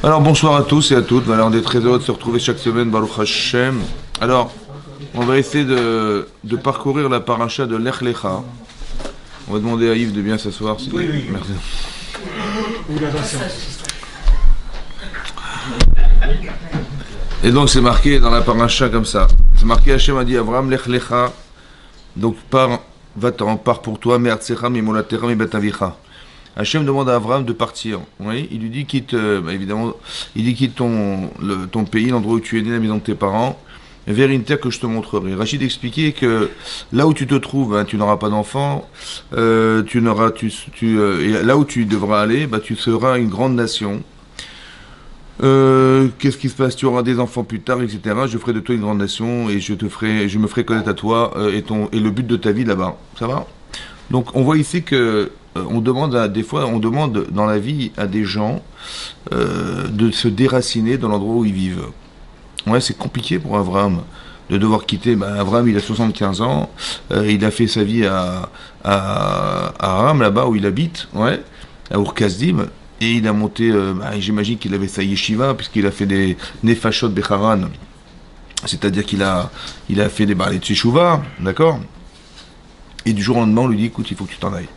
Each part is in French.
Alors bonsoir à tous et à toutes. Voilà, on est très heureux de se retrouver chaque semaine, Baruch Hashem. Alors, on va essayer de parcourir la paracha de Lech Lecha. On va demander à Yves de bien s'asseoir. Oui. Merci. Et donc c'est marqué dans la paracha comme ça. C'est marqué, Hashem a dit à Abraham, Lech Lecha. Donc va-t'en, pars pour toi, Me'artsecha, Mimolatecha, Mibetavicha. Hachem demande à Abraham de partir. Oui, il lui dit quitte, évidemment, il dit quitte ton pays, l'endroit où tu es né, la maison de tes parents, vers une terre que je te montrerai. Rachid expliquait que là où tu te trouves, tu n'auras pas d'enfant, et là où tu devras aller, tu seras une grande nation. Qu'est-ce qui se passe? Tu auras des enfants plus tard, etc. Je ferai de toi une grande nation et je me ferai connaître à toi et le but de ta vie là-bas. Ça va? Donc on voit ici que on demande dans la vie à des gens de se déraciner dans l'endroit où ils vivent. Ouais, c'est compliqué pour Abraham de devoir quitter. Abraham, il a 75 ans, il a fait sa vie à Aram, là-bas où il habite, ouais, à Ur-Kasdim, et il a monté, j'imagine qu'il avait sa yeshiva, puisqu'il a fait des Nefashot Becharan, c'est-à-dire qu'il a fait des balais de Teshuvah, d'accord? Et du jour au lendemain, on lui dit, écoute, il faut que tu t'en ailles.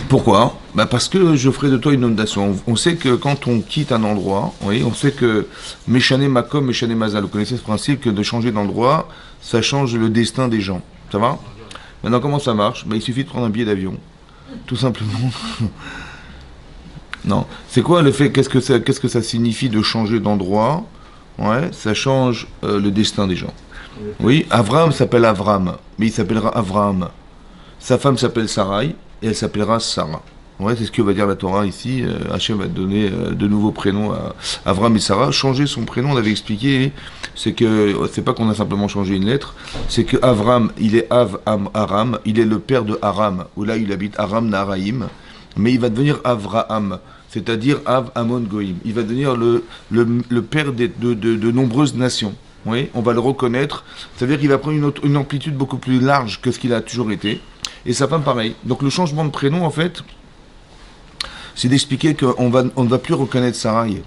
Pourquoi? Parce que je ferai de toi une inondation. On sait que quand on quitte un endroit, oui, on sait que Meshane Makom, Meshane Mazal. Vous connaissez ce principe que de changer d'endroit, ça change le destin des gens. Ça va? Maintenant, comment ça marche? Il suffit de prendre un billet d'avion. Tout simplement. Non. C'est quoi le fait? Qu'est-ce que ça signifie de changer d'endroit? Ouais, ça change le destin des gens. Oui, Avram s'appelle Avram, mais il s'appellera Avraham. Sa femme s'appelle Sarai. Et elle s'appellera Sarah. Ouais, c'est ce que va dire la Torah ici. Hachem va donner de nouveaux prénoms à Avram et Sarah. Changer son prénom, on avait expliqué, c'est pas qu'on a simplement changé une lettre, c'est que Avram, il est Aram, il est le père de Aram, où là il habite Aram Naharaim, mais il va devenir Avraham, c'est-à-dire Av Amon Goïm. Il va devenir le père de nombreuses nations. Oui, on va le reconnaître. Ça veut dire qu'il va prendre une amplitude beaucoup plus large que ce qu'il a toujours été. Et sa femme pareil. Donc le changement de prénom, en fait, c'est d'expliquer qu'on ne va plus reconnaître Sarai.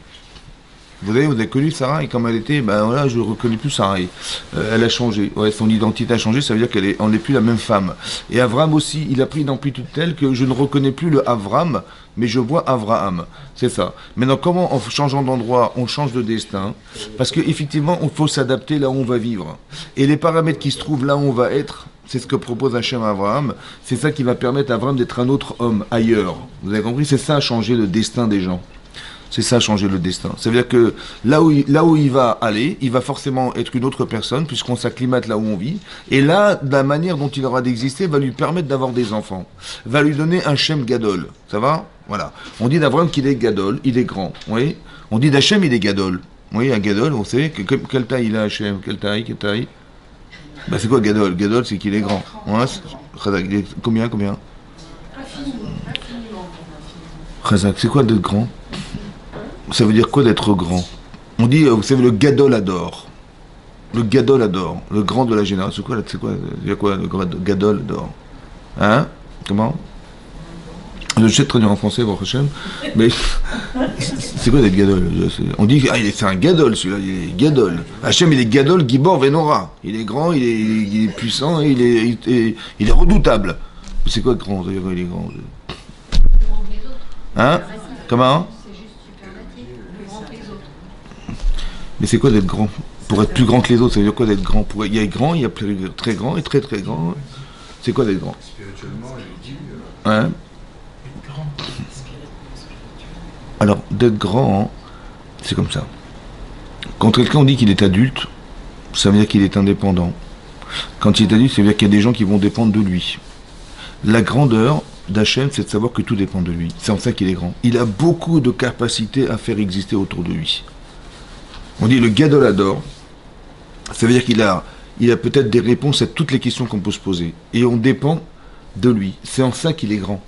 Vous avez connu Sarai comme elle était, voilà, je ne reconnais plus Sarai. Elle a changé. Ouais, son identité a changé, ça veut dire qu'on n'est plus la même femme. Et Avram aussi, il a pris une amplitude telle que je ne reconnais plus le Avram, mais je vois Avraham. C'est ça. Maintenant, comment en changeant d'endroit, on change de destin? Parce qu'effectivement, il faut s'adapter là où on va vivre. Et les paramètres qui se trouvent là où on va être, c'est ce que propose Hachem à Abraham. C'est ça qui va permettre à Abraham d'être un autre homme ailleurs. Vous avez compris? C'est ça, changer le destin des gens. C'est ça, changer le destin. Ça veut dire que là où il va aller, il va forcément être une autre personne, puisqu'on s'acclimate là où on vit. Et là, la manière dont il aura d'exister va lui permettre d'avoir des enfants. Va lui donner un Shem Gadol. Ça va? Voilà. On dit d'Abraham qu'il est Gadol, il est grand. Oui. On dit d'Hachem, il est Gadol. Oui, un Gadol, on sait. Quelle taille il a, Hachem? Quelle taille? C'est quoi Gadol? Gadol, c'est qu'il est grand. Ouais, combien? Chazak, c'est quoi d'être grand? Ça veut dire quoi d'être grand? On dit, vous savez, le Gadol adore. Le Gadol adore. Le grand de la génération. Il y a quoi le Gadol adore? Hein? Comment? Je sais traduire en français, Baruch Hashem, mais c'est quoi d'être Gadol? On dit, c'est un Gadol celui-là, il est Gadol. Hachem, il est Gadol, Gibor, Venora. Il est grand, il est puissant, et il est redoutable. Mais c'est quoi de grand? Il est grand. Hein? Comment? Mais c'est quoi d'être grand? Pour être plus grand que les autres, ça veut dire quoi d'être grand? Il y a grand, il y a très grand et très très grand. C'est quoi d'être grand? Spirituellement, il dit. Hein? Alors, d'être grand, c'est comme ça. Quand quelqu'un dit qu'il est adulte, ça veut dire qu'il est indépendant. Quand il est adulte, ça veut dire qu'il y a des gens qui vont dépendre de lui. La grandeur d'Hachem, c'est de savoir que tout dépend de lui. C'est en ça qu'il est grand. Il a beaucoup de capacités à faire exister autour de lui. On dit le Gadol adore, ça veut dire qu'il a peut-être des réponses à toutes les questions qu'on peut se poser. Et on dépend de lui. C'est en ça qu'il est grand.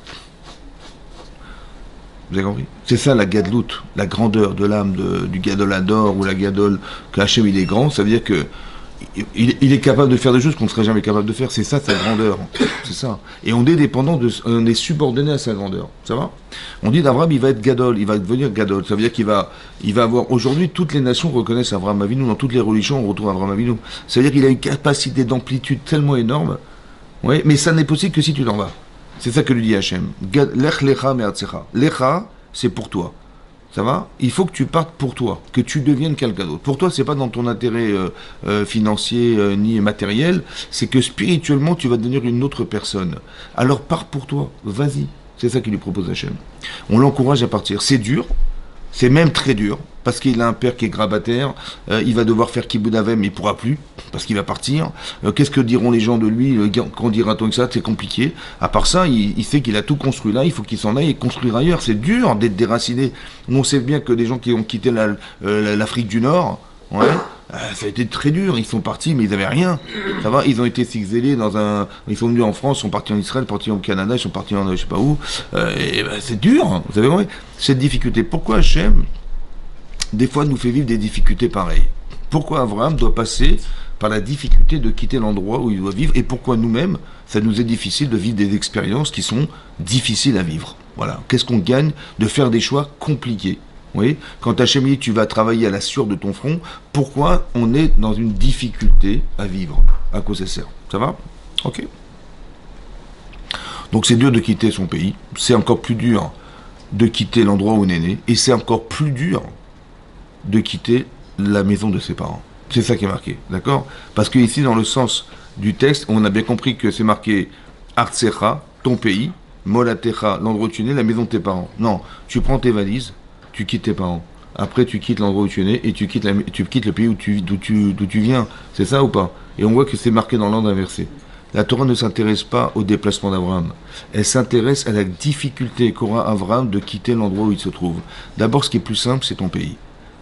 Vous avez compris? C'est ça la gadlout, la grandeur de l'âme du Gadol adore ou la Gadol que Hachem il est grand. Ça veut dire que il est capable de faire des choses qu'on ne serait jamais capable de faire. C'est ça sa grandeur. C'est ça. Et on est dépendant on est subordonné à sa grandeur. Ça va? On dit d'Abraham, il va être Gadol, il va devenir Gadol. Ça veut dire il va avoir. Aujourd'hui, toutes les nations reconnaissent Abraham Avinu. Dans toutes les religions, on retrouve Abraham Avinu. Ça veut dire qu'il a une capacité d'amplitude tellement énorme. Ouais, mais ça n'est possible que si tu t'en vas. C'est ça que lui dit Hachem. Lech lecha me'atzecha. Lecha, c'est pour toi. Ça va? Il faut que tu partes pour toi, que tu deviennes quelqu'un d'autre. Pour toi, c'est pas dans ton intérêt financier ni matériel, c'est que spirituellement, tu vas devenir une autre personne. Alors pars pour toi, vas-y. C'est ça qu'il lui propose Hachem. On l'encourage à partir. C'est dur, c'est même très dur, parce qu'il a un père qui est grabataire, il va devoir faire Kibbout Avem, mais il ne pourra plus, parce qu'il va partir. Qu'est-ce que diront les gens de lui? Quand dira-t-on que ça? C'est compliqué. À part ça, il sait qu'il a tout construit là, il faut qu'il s'en aille et construire ailleurs. C'est dur d'être déraciné. On sait bien que des gens qui ont quitté l'Afrique du Nord, ouais, ça a été très dur. Ils sont partis, mais ils n'avaient rien. Ça va, ils ont été exilés ils sont venus en France, sont partis en Israël, partis au Canada, ils sont partis en je sais pas où. C'est dur, hein, vous avez compris cette difficulté. Pourquoi Hachem, des fois, nous fait vivre des difficultés pareilles? Pourquoi Abraham doit passer par la difficulté de quitter l'endroit où il doit vivre? Et pourquoi nous-mêmes, ça nous est difficile de vivre des expériences qui sont difficiles à vivre? Voilà. Qu'est-ce qu'on gagne de faire des choix compliqués? Oui, quand Hachem dit tu vas travailler à la sueur de ton front, pourquoi on est dans une difficulté à vivre? À quoi ça sert? Ça va? Ok. Donc c'est dur de quitter son pays, c'est encore plus dur de quitter l'endroit où on est né, et c'est encore plus dur de quitter la maison de ses parents. C'est ça qui est marqué, d'accord? Parce que ici, dans le sens du texte, on a bien compris que c'est marqué Artsecha, ton pays, Molatecha, l'endroit où tu es né, la maison de tes parents. Non, tu prends tes valises, tu quittes tes parents. Après, tu quittes l'endroit où tu es né et tu quittes le pays d'où tu viens. C'est ça ou pas? Et on voit que c'est marqué dans l'ordre inversé. La Torah ne s'intéresse pas au déplacement d'Abraham. Elle s'intéresse à la difficulté qu'aura Abraham de quitter l'endroit où il se trouve. D'abord, ce qui est plus simple, c'est ton pays.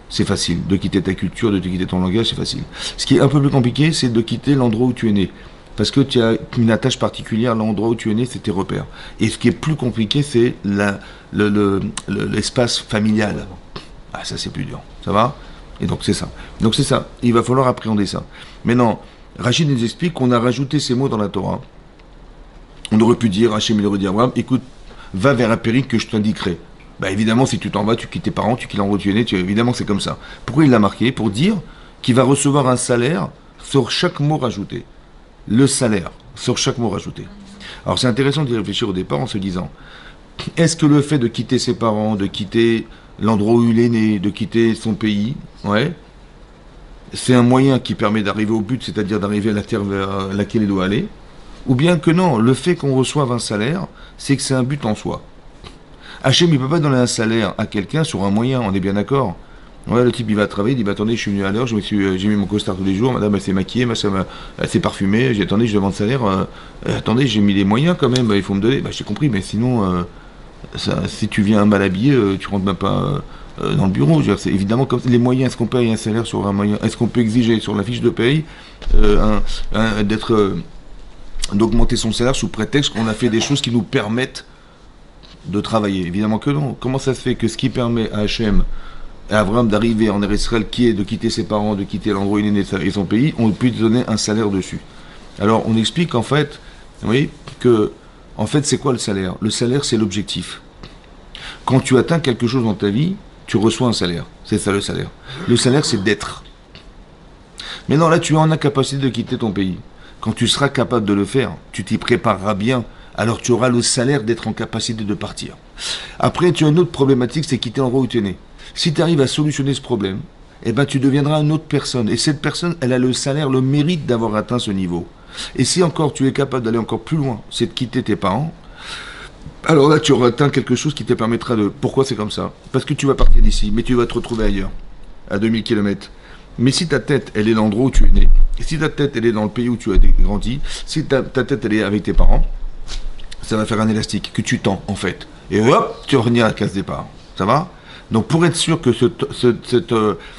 C'est facile. De quitter ta culture, de quitter ton langage, c'est facile. Ce qui est un peu plus compliqué, c'est de quitter l'endroit où tu es né. Parce que tu as une attache particulière à l'endroit où tu es né, c'est tes repères. Et ce qui est plus compliqué, c'est l'espace familial. Ah, ça c'est plus dur. Ça va? Et donc c'est ça. Donc c'est ça. Il va falloir appréhender ça. Maintenant, Rachid nous explique qu'on a rajouté ces mots dans la Torah. On aurait pu dire, Hachem il aurait dit à Abraham, écoute, va vers un pays que je t'indiquerai. Bah évidemment, si tu t'en vas, tu quittes tes parents, tu quittes l'endroit où tu es né, évidemment c'est comme ça. Pourquoi il l'a marqué? Pour dire qu'il va recevoir un salaire sur chaque mot rajouté. Le salaire sur chaque mot rajouté. Alors c'est intéressant d'y réfléchir au départ en se disant, est-ce que le fait de quitter ses parents, de quitter l'endroit où il est né, de quitter son pays, ouais, c'est un moyen qui permet d'arriver au but, c'est-à-dire d'arriver à la terre vers laquelle il doit aller, ou bien que non, le fait qu'on reçoive un salaire, c'est que c'est un but en soi. Hachem, il ne peut pas donner un salaire à quelqu'un sur un moyen, on est bien d'accord. Ouais, le type, il va travailler, il dit, bah, attendez, je suis venu à l'heure, j'ai mis mon costard tous les jours, madame, elle s'est maquillée, elle s'est parfumée, j'ai attendez, je demande salaire, attendez, j'ai mis les moyens quand même, il faut me donner. Bah, j'ai compris, mais sinon, si tu viens mal habillé, tu rentres même pas dans le bureau. C'est évidemment comme les moyens, est-ce qu'on paye un salaire sur un moyen? Est-ce qu'on peut exiger sur la fiche de paye d'augmenter son salaire sous prétexte qu'on a fait des choses qui nous permettent de travailler? Évidemment que non. Comment ça se fait que ce qui permet à Hachem et à Abraham d'arriver en Israël, qui est de quitter ses parents, de quitter l'endroit où il est né et son pays, on peut lui donner un salaire dessus? Alors on explique en fait, oui, que en fait c'est quoi le salaire? Le salaire c'est l'objectif. Quand tu atteins quelque chose dans ta vie, tu reçois un salaire. C'est ça le salaire. Le salaire c'est d'être. Mais non, là tu es en incapacité de quitter ton pays. Quand tu seras capable de le faire, tu t'y prépareras bien. Alors tu auras le salaire d'être en capacité de partir. Après, tu as une autre problématique, c'est quitter l'endroit où tu es né. Si tu arrives à solutionner ce problème, eh ben, tu deviendras une autre personne. Et cette personne, elle a le salaire, le mérite d'avoir atteint ce niveau. Et si encore tu es capable d'aller encore plus loin, c'est de quitter tes parents, alors là tu auras atteint quelque chose qui te permettra de... Pourquoi c'est comme ça? Parce que tu vas partir d'ici, mais tu vas te retrouver ailleurs, à 2000 km. Mais si ta tête, elle est l'endroit où tu es né, et si ta tête, elle est dans le pays où tu as grandi, si ta tête, elle est avec tes parents, ça va faire un élastique que tu tends en fait. Et hop, tu reviens à la case départ. Ça va? Donc pour être sûr que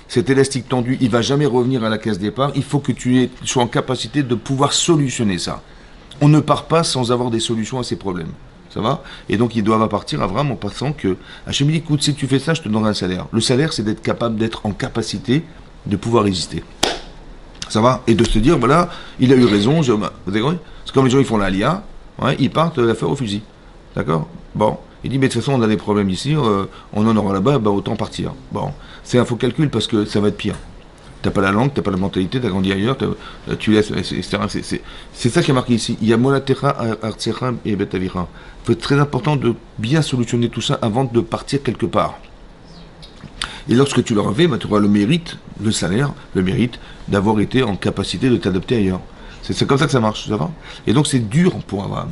cet élastique tendu, il ne va jamais revenir à la case départ, il faut que tu sois en capacité de pouvoir solutionner ça. On ne part pas sans avoir des solutions à ces problèmes. Ça va? Et donc ils doivent partir à Abraham en passant que Hachem dit, écoute, si tu fais ça, je te donnerai un salaire. Le salaire, c'est d'être capable d'être en capacité de pouvoir résister. Ça va? Et de se dire, voilà, il a eu raison, vous avez compris? C'est comme les gens, ils font l'Alia, ouais, ils partent la faire au fusil. D'accord? Bon. Il dit, mais de toute façon, on a des problèmes ici, on en aura là-bas, bah, autant partir. Bon. C'est un faux calcul parce que ça va être pire. T'as pas la langue, t'as pas la mentalité, t'as grandi ailleurs, tu laisses, etc. C'est ça qui est marqué ici. Il y a Molatecha, Artsecha et Betavira. Il faut être très important de bien solutionner tout ça avant de partir quelque part. Et lorsque tu l'auras fait, bah, tu auras le mérite, le salaire, le mérite d'avoir été en capacité de t'adapter ailleurs. C'est comme ça que ça marche, ça va? Et donc c'est dur pour Abraham.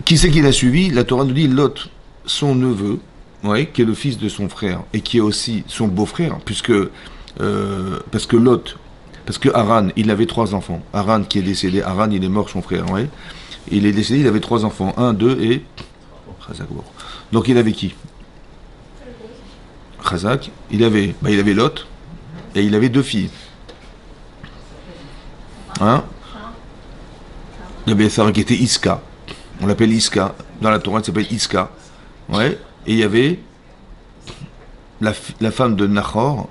Qui c'est qui l'a suivi? La Torah nous dit Lot, son neveu, ouais, qui est le fils de son frère, et qui est aussi son beau-frère, puisque parce que Lot, parce que Haran, il avait 3 enfants. Haran qui est décédé, Haran il est mort, son frère, ouais. Il est décédé, il avait 3 enfants, 1, 2 et Chazak. Donc il avait qui? Chazak, il avait Lot, et il avait 2 filles. Hein? Il y avait Sarah qui était Iska. On l'appelle Iska. Dans la Torah, elle s'appelle Iska. Ouais. Et il y avait la femme de Nahor,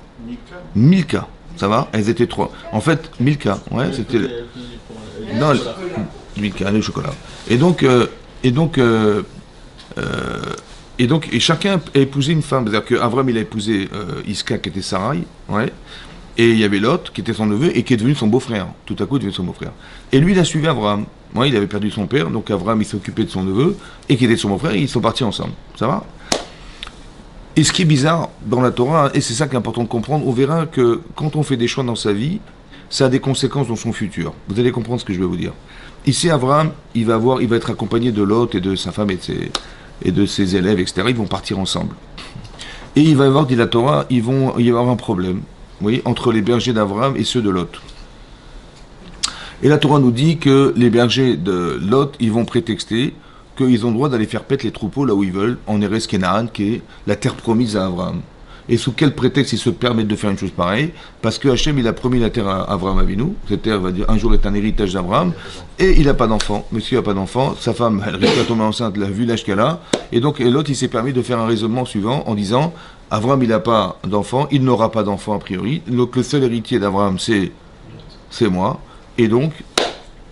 Milka. Ça va? Elles étaient 3. En fait, Milka, ouais, c'était. Non, Milka, le chocolat. Et chacun a épousé une femme. C'est-à-dire qu'Avram, il a épousé Iska, qui était Sarai, ouais. Et il y avait Lot, qui était son neveu, et qui est devenu son beau-frère. Tout à coup, il est devenu son beau-frère. Et lui, il a suivi Avram. Ouais, il avait perdu son père, donc Avram, il s'est occupé de son neveu, et qui était son beau-frère, et ils sont partis ensemble. Ça va? Et ce qui est bizarre dans la Torah, et c'est ça qui est important de comprendre, on verra que quand on fait des choix dans sa vie, ça a des conséquences dans son futur. Vous allez comprendre ce que je vais vous dire. Ici, Avram, il va être accompagné de Lot et de sa femme et de ses élèves, etc. Ils vont partir ensemble. Et il va y avoir, dit la Torah, il va y avoir un problème. Vous voyez, entre les bergers d'Abraham et ceux de Lot. Et la Torah nous dit que les bergers de Lot, ils vont prétexter qu'ils ont le droit d'aller faire paître les troupeaux là où ils veulent, en Eretz Kenaan, qui est la terre promise à Abraham. Et sous quel prétexte ils se permettent de faire une chose pareille? Parce que Hachem, il a promis la terre à Abraham Avinu. Cette terre, va dire, un jour est un héritage d'Abraham. Et il n'a pas d'enfant. Monsieur n'a pas d'enfant. Sa femme, elle risque à tomber enceinte, elle a vu l'âge qu'elle a. Et donc, l'autre, il s'est permis de faire un raisonnement suivant en disant, Abraham, il n'a pas d'enfant, il n'aura pas d'enfant a priori. Donc, le seul héritier d'Abraham, c'est moi. Et donc,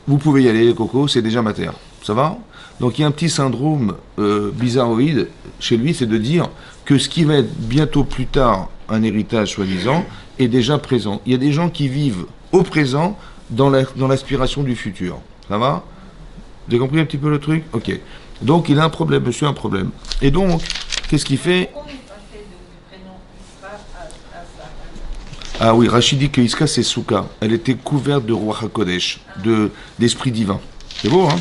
vous pouvez y aller, les cocos, c'est déjà ma terre. Ça va? Donc, il y a un petit syndrome bizarroïde chez lui, c'est de dire que ce qui va être bientôt plus tard un héritage soi-disant est déjà présent. Il y a des gens qui vivent au présent dans l'aspiration du futur. Ça va? Vous avez compris un petit peu le truc? Ok. Donc il a un problème, monsieur a un problème. Et donc, qu'est-ce qu'il fait? Ah oui, Rachid dit que Iska c'est Souka. Elle était couverte de Ruach HaKodesh, d'esprit divin. C'est beau, hein?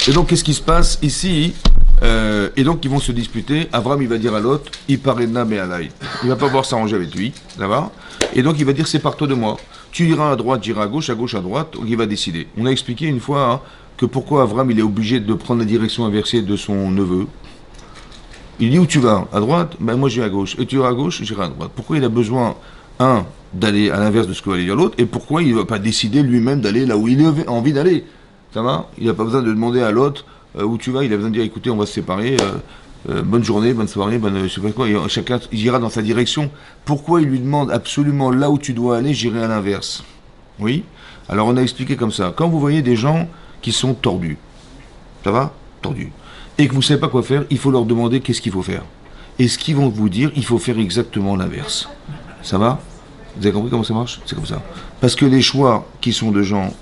Et donc, qu'est-ce qui se passe ici? Et donc, ils vont se disputer. Avram, il va dire à l'autre, il paraît mais alay. Il va pas pouvoir s'arranger avec lui, d'accord? Et donc, il va dire, sépare-toi de moi. Tu iras à droite, j'irai à gauche, à droite. Donc, il va décider. On a expliqué une fois hein, que pourquoi Avram, il est obligé de prendre la direction inversée de son neveu. Il dit, où tu vas? À droite? Ben, moi, j'irai à gauche. Et tu iras à gauche? J'irai à droite. Pourquoi il a besoin, d'aller à l'inverse de ce que va aller dire l'autre? Et pourquoi il ne va pas décider lui-même d'aller là où il a envie d'aller? Ça va? Il n'a pas besoin de demander à l'autre où tu vas, il a besoin de dire écoutez, on va se séparer, bonne journée, bonne soirée, je sais pas quoi, et chacun ira dans sa direction. Pourquoi il lui demande absolument là où tu dois aller, j'irai à l'inverse? Oui? Alors on a expliqué comme ça. Quand vous voyez des gens qui sont tordus, ça va? Tordus, et que vous ne savez pas quoi faire, il faut leur demander qu'est-ce qu'il faut faire. Et ce qu'ils vont vous dire, il faut faire exactement l'inverse. Ça va? Vous avez compris comment ça marche? C'est comme ça. Parce que les choix qui sont de gens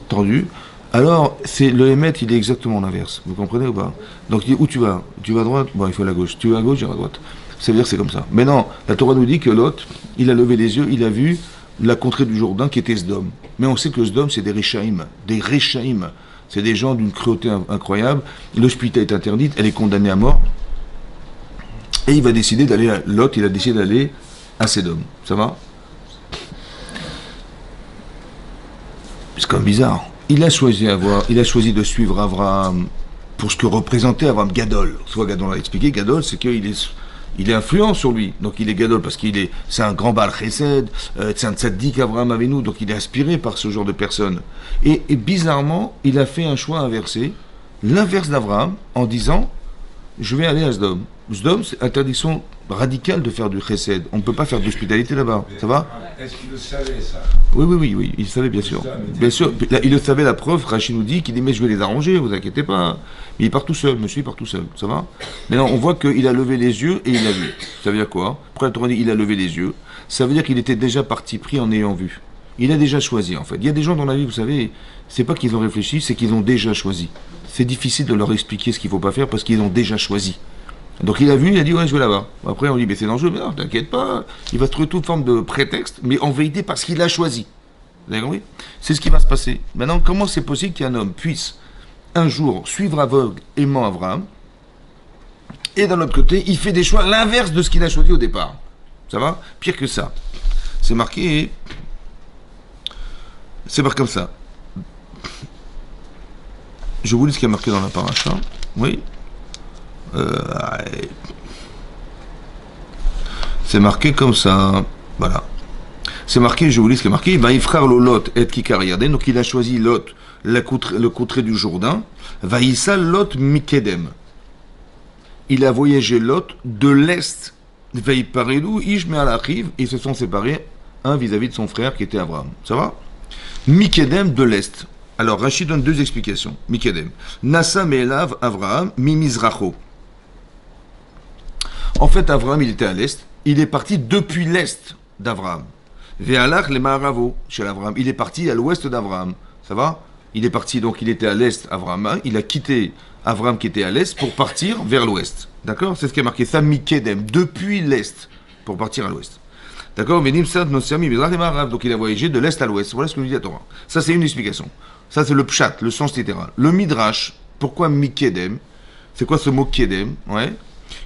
tordus, alors, le Hémet, il est exactement l'inverse. Vous comprenez ou pas? Donc, il dit, où tu vas? Tu vas à droite? Bon, il faut à la gauche. Tu vas à gauche, j'irai à droite. Ça veut dire que c'est comme ça. Mais non, la Torah nous dit que Lot, il a levé les yeux, il a vu la contrée du Jourdain qui était Sdom. Mais on sait que Sdom, c'est des Réchaïm. Des Réchaïm. C'est des gens d'une cruauté incroyable. L'hospitalité est interdite, elle est condamnée à mort. Et il va décider d'aller, Lot, il a décidé d'aller à Sodome. Ça va? C'est quand même bizarre. Il a choisi de suivre Abraham pour ce que représentait Abraham Gadol. Soit Gadol l'a expliqué, Gadol, c'est qu'il est influent sur lui. Donc il est Gadol parce c'est un grand Baal Chesed, c'est un tzaddik Abraham Avinu, donc il est inspiré par ce genre de personnes. Et bizarrement, il a fait un choix inversé, l'inverse d'Abraham, en disant je vais aller à Sdom. Sdom, c'est interdiction radicale de faire du Chesed. On ne peut pas faire d'hospitalité là-bas. Ça va? Est-ce qu'il le savait, ça? Oui, il savait bien sûr. Bien sûr, il le savait, la preuve, Rachid nous dit qu'il dit mais je vais les arranger, vous inquiétez pas. Mais il part tout seul, monsieur, il part tout seul, ça va? Maintenant, on voit qu'il a levé les yeux et il a vu. Ça veut dire quoi? Après, la Torah dit il a levé les yeux. Ça veut dire qu'il était déjà parti pris en ayant vu. Il a déjà choisi, en fait. Il y a des gens dans la vie, vous savez, c'est pas qu'ils ont réfléchi, c'est qu'ils ont déjà choisi. C'est difficile de leur expliquer ce qu'il faut pas faire parce qu'ils ont déjà choisi. Donc il a vu, il a dit ouais je vais là-bas. Après on dit mais c'est dangereux, mais non t'inquiète pas, il va trouver toute forme de prétexte, mais en vérité parce qu'il a choisi. Vous avez compris? C'est ce qui va se passer. Maintenant comment c'est possible qu'un homme puisse un jour suivre aveuglément Abraham et d'un autre côté il fait des choix l'inverse de ce qu'il a choisi au départ. Ça va? Pire que ça. C'est marqué comme ça. Je vous lis ce qui est marqué dans la paracha. Oui. C'est marqué comme ça. Voilà. C'est marqué, je vous lis ce qui est marqué. Va y frère le Lot et Kikar Yarden. Donc il a choisi Lot, le contrée du Jourdain. Va y sal Lot Mikedem. Il a voyagé Lot de l'est. Va y paredou Ishme al Achiv. Ils se sont séparés un vis-à-vis de son frère qui était Abraham. Ça va? Mikedem de l'est. Alors Rachid donne deux explications. Mikedem. Nasa Me'elav Avraham Mimizracho. En fait, Abraham, il était à l'est. Il est parti depuis l'est d'Abraham. Ve'alach le Ma'aravo chez Abraham. Il est parti à l'ouest d'Abraham. Ça va? Il est parti, donc il était à l'est, Abraham. Il a quitté Abraham qui était à l'est pour partir vers l'ouest. D'accord? C'est ce qui est marqué. Ça, Mikedem. Depuis l'est pour partir à l'ouest. D'accord? Donc il a voyagé de l'est à l'ouest. Voilà ce que nous dit la Torah. Ça, c'est une explication. Ça, c'est le pshat, le sens littéral. Le midrash, pourquoi Mikedem? C'est quoi ce mot Kedem? Ouais.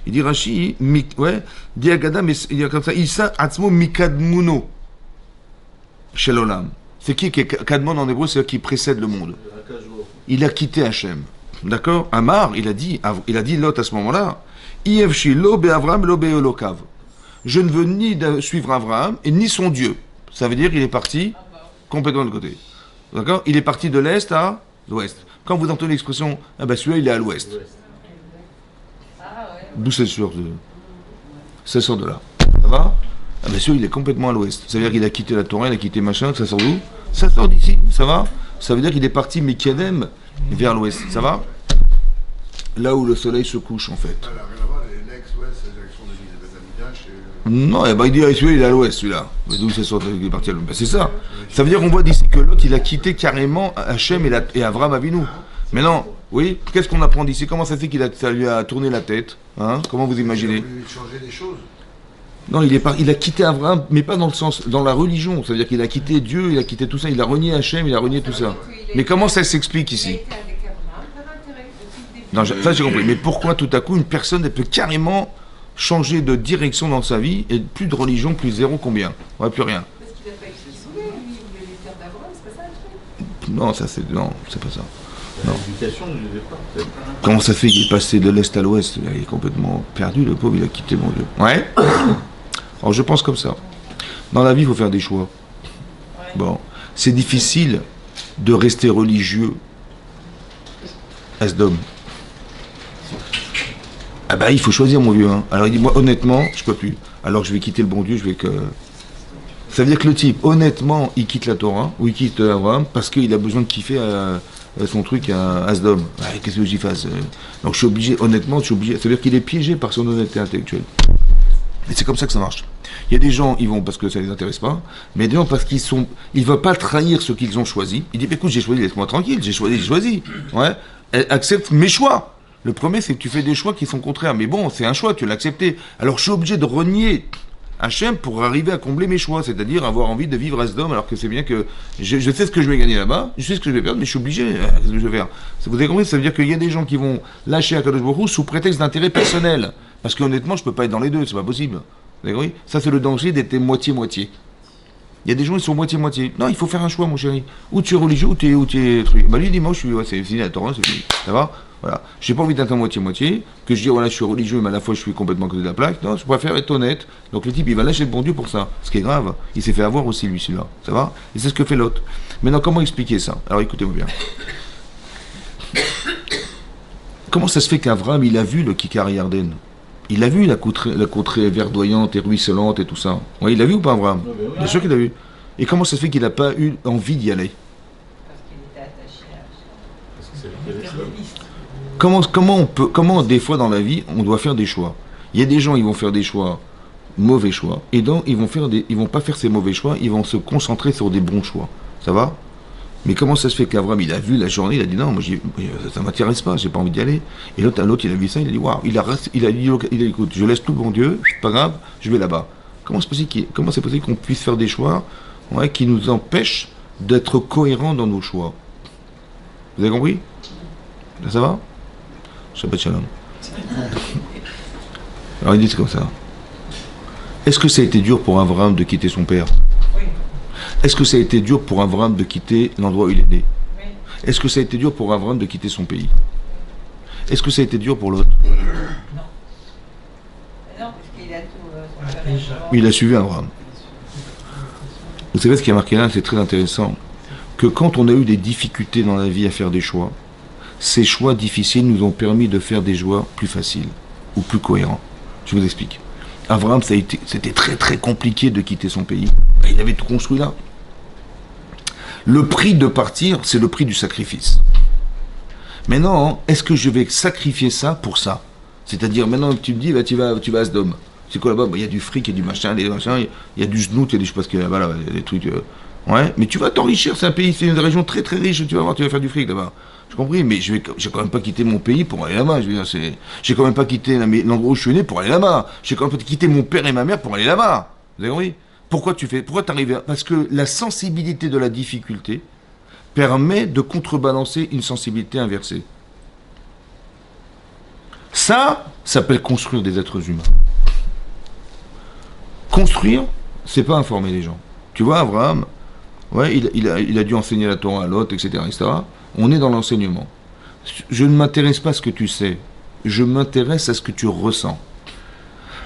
Il dit Rashi, ouais, Diagada, mais il y a comme ça, Issa Atzmo Mikadmuno, Shelolam. C'est qui Kadmon en hébreu, c'est qui précède le monde. Il a quitté Hachem. D'accord? Amar, il a dit Lot à ce moment-là, Ievshi lo be Avram lo be Elokav. Je ne veux ni suivre Abraham et ni son Dieu. Ça veut dire qu'il est parti complètement de l'autre côté. D'accord? Il est parti de l'est à l'ouest. Quand vous entendez l'expression, ah ben celui-là il est à l'ouest. D'où c'est sûr de... Ça sort de là. Ça va? Ah bien sûr, il est complètement à l'ouest. Ça veut dire qu'il a quitté la Torah, il a quitté machin, ça sort d'où? Ça sort d'ici, ça va? Ça veut dire qu'il est parti Mikedem vers l'ouest, ça va? Là où le soleil se couche en fait. Non, eh ben, il dit celui-là il est à l'ouest, celui-là. Mais d'où ça sort? Il est parti à l'ouest. Ben, c'est ça. Ça veut dire qu'on voit d'ici que l'autre il a quitté carrément Hachem et Avram Avinu. Mais non, oui, qu'est-ce qu'on apprend d'ici? Comment ça fait ça lui a tourné la tête, hein? Comment vous imaginez? Il a voulu changer des choses. Non, il a quitté Abraham, mais pas dans le sens, dans la religion. Ça veut dire qu'il a quitté Dieu, il a quitté tout ça, il a renié Hachem, il a renié tout ça. Mais comment ça s'explique ici? Non, ça j'ai compris. Mais pourquoi tout à coup une personne elle peut carrément changer de direction dans sa vie et plus de religion, plus zéro combien? Ouais, plus rien. Parce qu'il n'a pas expliqué, lui, il voulait les terres d'Abraham, c'est pas ça le truc? Non, c'est pas ça. Non. L'éducation du départ, peut-être. Comment ça fait qu'il est passé de l'est à l'ouest? Il est complètement perdu, le pauvre, il a quitté mon Dieu. Ouais. Alors je pense comme ça. Dans la vie, il faut faire des choix. Bon, c'est difficile de rester religieux à ce d'homme. Ah bah il faut choisir mon vieux. Hein. Alors il dit moi honnêtement, je peux plus. Alors je vais quitter le bon Dieu, je vais que... Ça veut dire que le type, honnêtement, il quitte la Torah, ou il quitte Abraham, parce qu'il a besoin de kiffer son truc à Asdom. Ouais, qu'est-ce que j'y fasse? Donc je suis obligé, honnêtement, je suis obligé. Ça veut dire qu'il est piégé par son honnêteté intellectuelle. Et c'est comme ça que ça marche. Il y a des gens, ils vont parce que ça les intéresse pas, mais des gens parce qu'ils sont, ils veulent pas trahir ce qu'ils ont choisi. Ils disent, écoute, j'ai choisi, laisse-moi tranquille, j'ai choisi. Ouais, accepte mes choix. Le premier, c'est que tu fais des choix qui sont contraires. Mais bon, c'est un choix, tu l'as accepté. Alors je suis obligé de renier Hachem pour arriver à combler mes choix, c'est-à-dire avoir envie de vivre à Sodome, alors que c'est bien que je sais ce que je vais gagner là-bas, je sais ce que je vais perdre, mais je suis obligé. Qu'est-ce que je vais faire? Vous avez compris? Ça veut dire qu'il y a des gens qui vont lâcher Akadosh Baruch Hu sous prétexte d'intérêt personnel. Parce qu'honnêtement, je peux pas être dans les deux, c'est pas possible. Vous avez compris? Ça, c'est le danger d'être moitié-moitié. Il y a des gens qui sont moitié-moitié. Non, il faut faire un choix, mon chéri. Ou tu es religieux, ou tu es truc. Bah lui, dis-moi, je suis, ouais, c'est fini la Torah, c'est fini. Ça va? Voilà. J'ai pas envie d'être à moitié-moitié, que je dis, voilà, je suis religieux, mais à la fois je suis complètement à côté de la plaque. Non, je préfère être honnête. Donc le type, il va lâcher le bon Dieu pour ça. Ce qui est grave, il s'est fait avoir aussi, lui, celui-là. Ça va? Et c'est ce que fait l'autre. Maintenant, comment expliquer ça? Alors écoutez-moi bien. Comment ça se fait qu'Avram, il a vu le Kikar Yarden? Il a vu la contrée verdoyante et ruisselante et tout ça. Ouais, il l'a vu ou pas, Abraham? Bien sûr qu'il l'a vu. Et comment ça se fait qu'il n'a pas eu envie d'y aller? Parce qu'il était attaché à Parce que c'est lui qui avait choisi. Comment des fois dans la vie, on doit faire des choix? Il y a des gens, ils vont faire des choix, mauvais choix, et donc ils vont pas faire ces mauvais choix, ils vont se concentrer sur des bons choix. Ça va? Mais comment ça se fait qu'Abraham, il a vu la journée, il a dit non, moi ça m'intéresse pas, j'ai pas envie d'y aller. Et l'autre, il a vu ça, il a dit waouh, il a dit écoute, je laisse tout bon Dieu, c'est pas grave, je vais là-bas. Comment c'est possible qu'on puisse faire des choix, ouais, qui nous empêchent d'être cohérents dans nos choix? Vous avez compris? Là, ça va? Shabbat shalom. Alors il dit c'est comme ça. Est-ce que ça a été dur pour Abraham de quitter son père? Oui. Est-ce que ça a été dur pour Abraham de quitter l'endroit où il est né? Oui. Est-ce que ça a été dur pour Abraham de quitter son pays? Est-ce que ça a été dur pour l'autre? Non. Mais non, puisqu'il a tout. Il a suivi Abraham. Vous savez ce qui a marqué là, c'est très intéressant. Que quand on a eu des difficultés dans la vie à faire des choix, ces choix difficiles nous ont permis de faire des choix plus faciles ou plus cohérents. Je vous explique. Abraham, c'était très très compliqué de quitter son pays. Il avait tout construit là. Le prix de partir, c'est le prix du sacrifice. Maintenant, est-ce que je vais sacrifier ça pour ça? C'est-à-dire, maintenant tu me dis, bah, tu vas à Sdom. C'est quoi là-bas? Il y a du fric, il y a du machin, il y a du znout, il y a des, je sais pas ce qu'il y a là-bas, il y a des trucs. Ouais, mais tu vas t'enrichir, c'est un pays, c'est une région très très riche, tu vas voir, tu vas faire du fric là-bas. J'ai compris, mais j'ai quand même pas quitté mon pays pour aller là-bas. Je veux dire, j'ai quand même pas quitté l'endroit où je suis né pour aller là-bas. J'ai quand même pas quitté mon père et ma mère pour aller là-bas. Vous avez compris? Pourquoi t'arrives à... Parce que la sensibilité de la difficulté permet de contrebalancer une sensibilité inversée. Ça s'appelle construire des êtres humains. Construire, c'est pas informer les gens. Tu vois, Abraham, ouais, il a dû enseigner la Torah à Lot, etc., etc. On est dans l'enseignement. Je ne m'intéresse pas à ce que tu sais. Je m'intéresse à ce que tu ressens.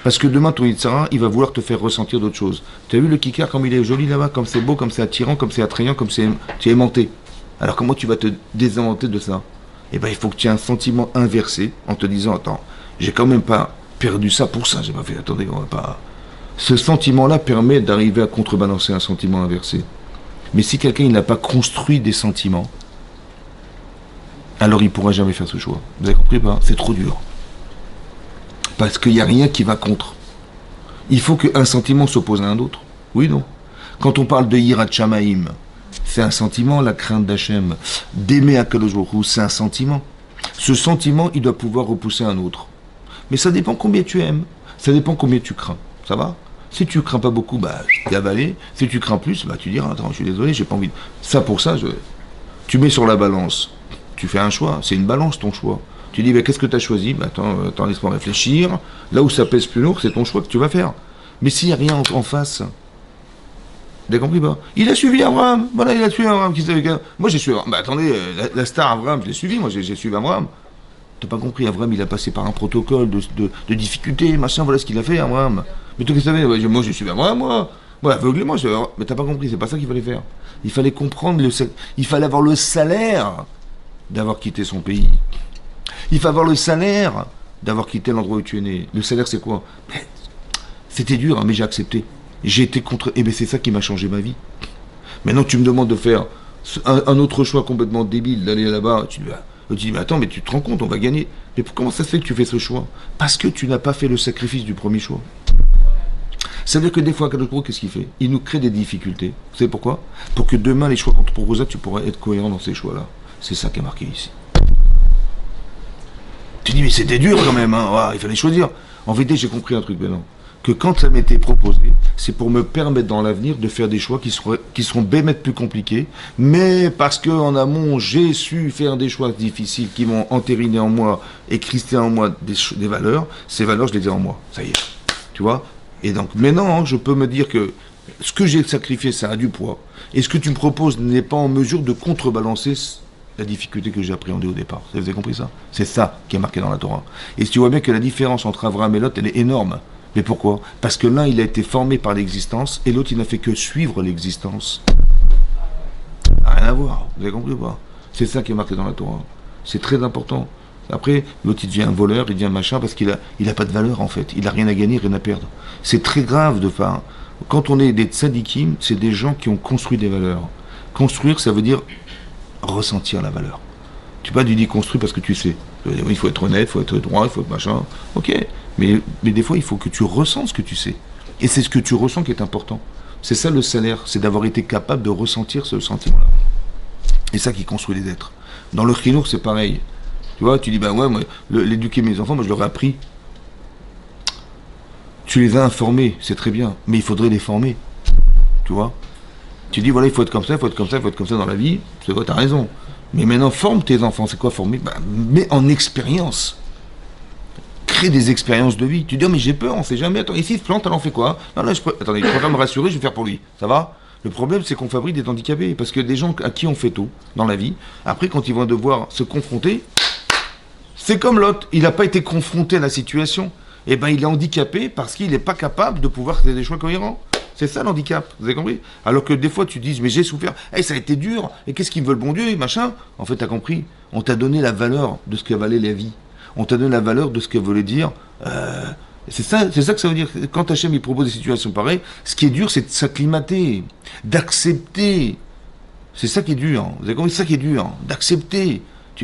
Parce que demain, ton Yitzhara, il va vouloir te faire ressentir d'autres choses. Tu as vu le kikar, comme il est joli là-bas, comme c'est beau, comme c'est attirant, comme c'est attrayant, comme c'est aimanté. Alors comment tu vas te désinventer de ça? Eh bien, il faut que tu aies un sentiment inversé en te disant, attends, j'ai quand même pas perdu ça pour ça. J'ai pas fait, attendez, on va pas... Ce sentiment-là permet d'arriver à contrebalancer un sentiment inversé. Mais si quelqu'un il n'a pas construit des sentiments, alors il ne pourra jamais faire ce choix. Vous avez compris pas? C'est trop dur. Parce qu'il n'y a rien qui va contre. Il faut qu'un sentiment s'oppose à un autre. Oui, non. Quand on parle de Yirat Shamaim, c'est un sentiment, la crainte d'Hachem. D'aimer Akadosh Baruch Hu, c'est un sentiment. Ce sentiment, il doit pouvoir repousser un autre. Mais ça dépend combien tu aimes. Ça dépend combien tu crains. Ça va? Si tu crains pas beaucoup, bah, t'es avalé. Si tu crains plus, bah, tu diras, attends, je suis désolé, j'ai pas envie de... Ça, pour ça, tu mets sur la balance. Tu fais un choix. C'est une balance, ton choix. Tu dis, bah, qu'est-ce que tu as choisi? Bah, attends, laisse-moi réfléchir. Là où ça pèse plus lourd, c'est ton choix que tu vas faire. Mais s'il n'y a rien en face, vous avez compris pas? Il a suivi Abraham. Voilà, il a suivi Abraham. Moi, j'ai suivi Abraham. Bah, attendez, la star Abraham, je l'ai suivi. Moi, j'ai suivi Abraham. T'as pas compris, Abraham, il a passé par un protocole de difficulté, machin, voilà ce qu'il a fait, Abraham. Mais toi, qu'est-ce que tu savais? Moi, j'ai suivi Abraham, moi. Voilà, aveuglément, mais t'as pas compris, c'est pas ça qu'il fallait faire. Il fallait comprendre, il fallait avoir le salaire d'avoir quitté son pays. Il fallait avoir le salaire d'avoir quitté l'endroit où tu es né. Le salaire, c'est quoi? C'était dur, hein, mais j'ai accepté. J'ai été contre... Et bien, c'est ça qui m'a changé ma vie. Maintenant, tu me demandes de faire un autre choix complètement débile, d'aller là-bas, tu dis, mais attends, mais tu te rends compte, on va gagner. Mais comment ça se fait que tu fais ce choix? Parce que tu n'as pas fait le sacrifice du premier choix. Ça veut dire que des fois, qu'est-ce qu'il fait? Il nous crée des difficultés. Vous savez pourquoi? Pour que demain, les choix qu'on te proposera, tu pourras être cohérent dans ces choix-là. C'est ça qui est marqué ici. Tu dis, mais c'était dur quand même, hein. Ah, il fallait choisir. En vérité, j'ai compris un truc maintenant. Que quand ça m'était proposé, c'est pour me permettre dans l'avenir de faire des choix qui seront bémètres plus compliqués, mais parce qu'en amont, j'ai su faire des choix difficiles qui m'ont entériné en moi et cristé en moi des valeurs. Ces valeurs, je les ai en moi. Ça y est. Tu vois? Et donc maintenant, je peux me dire que ce que j'ai sacrifié, ça a du poids. Et ce que tu me proposes n'est pas en mesure de contrebalancer la difficulté que j'ai appréhendée au départ. Vous avez compris ça? C'est ça qui est marqué dans la Torah. Et si tu vois bien que la différence entre Abraham et Lot, elle est énorme. Mais pourquoi? Parce que l'un, il a été formé par l'existence, et l'autre, il n'a fait que suivre l'existence. Rien à voir. Vous avez compris ou pas? C'est ça qui est marqué dans la Torah. C'est très important. Après, l'autre, il devient un voleur, il devient un machin, parce il a pas de valeur, en fait. Il a rien à gagner, rien à perdre. C'est très grave de faire... Quand on est des tzadikim, c'est des gens qui ont construit des valeurs. Construire, ça veut dire ressentir la valeur. Tu pas du dis construire parce que tu sais. Il faut être honnête, il faut être droit, il faut être machin. Ok, mais des fois, il faut que tu ressens ce que tu sais. Et c'est ce que tu ressens qui est important. C'est ça le salaire, c'est d'avoir été capable de ressentir ce sentiment-là. Et ça qui construit les êtres. Dans le chinour, c'est pareil. Tu vois, tu dis, ben ouais, moi, l'éduquer mes enfants, moi je leur ai appris. Tu les as informés, c'est très bien, mais il faudrait les former. Tu vois. Tu dis, voilà, il faut être comme ça, il faut être comme ça, il faut être comme ça dans la vie. C'est vrai, t'as raison. Mais maintenant, forme tes enfants. C'est quoi former? Mets en expérience. Crée des expériences de vie. Tu dis, oh, mais j'ai peur, on sait jamais. Attends, ici, il se plante, elle en fait quoi? Non, là, attendez, je préfère me rassurer, je vais faire pour lui. Ça va? Le problème, c'est qu'on fabrique des handicapés. Parce que des gens à qui on fait tout dans la vie, après, quand ils vont devoir se confronter, c'est comme l'autre. Il n'a pas été confronté à la situation. Eh ben, il est handicapé parce qu'il n'est pas capable de pouvoir faire des choix cohérents. C'est ça l'handicap, vous avez compris? Alors que des fois tu dis, mais j'ai souffert, hey, ça a été dur, et qu'est-ce qu'il veut le bon Dieu, et machin? En fait, t'as compris? On t'a donné la valeur de ce que valait la vie. On t'a donné la valeur de ce que voulait dire. C'est ça que ça veut dire. Quand Hachem il propose des situations pareilles, ce qui est dur, c'est de s'acclimater, d'accepter. C'est ça qui est dur. Vous avez compris? C'est ça qui est dur, d'accepter.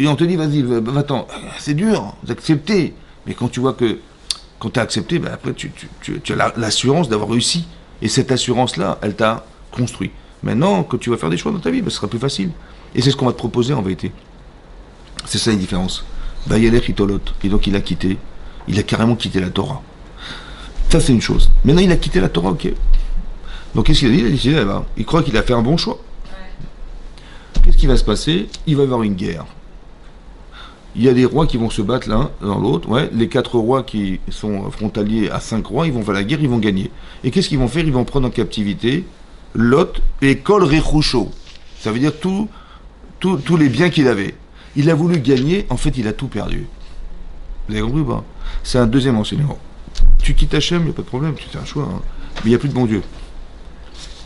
On te dit, vas-y, va-t'en. C'est dur, d'accepter. Mais quand tu vois que, quand tu as accepté, ben après tu as l'assurance d'avoir réussi. Et cette assurance-là, elle t'a construit. Maintenant, quand tu vas faire des choix dans ta vie, ben, ce sera plus facile. Et c'est ce qu'on va te proposer en vérité. C'est ça la différence. Vayeler Hitolot. Et donc il a carrément quitté la Torah. Ça c'est une chose. Maintenant il a quitté la Torah, ok. Donc qu'est-ce qu'il a dit? Il a décidé là-bas. Il croit qu'il a fait un bon choix. Qu'est-ce qui va se passer? Il va y avoir une guerre. Il y a des rois qui vont se battre l'un dans l'autre. Ouais, les 4 rois qui sont frontaliers à 5 rois, ils vont faire la guerre, ils vont gagner. Et qu'est-ce qu'ils vont faire? Ils vont prendre en captivité Lot et Kol Rechusho. Ça veut dire tous les biens qu'il avait. Il a voulu gagner, en fait, il a tout perdu. Vous avez compris ou pas? C'est un deuxième enseignement. Tu quittes Hachem, il n'y a pas de problème, c'est un choix. Hein. Mais il n'y a plus de bon Dieu.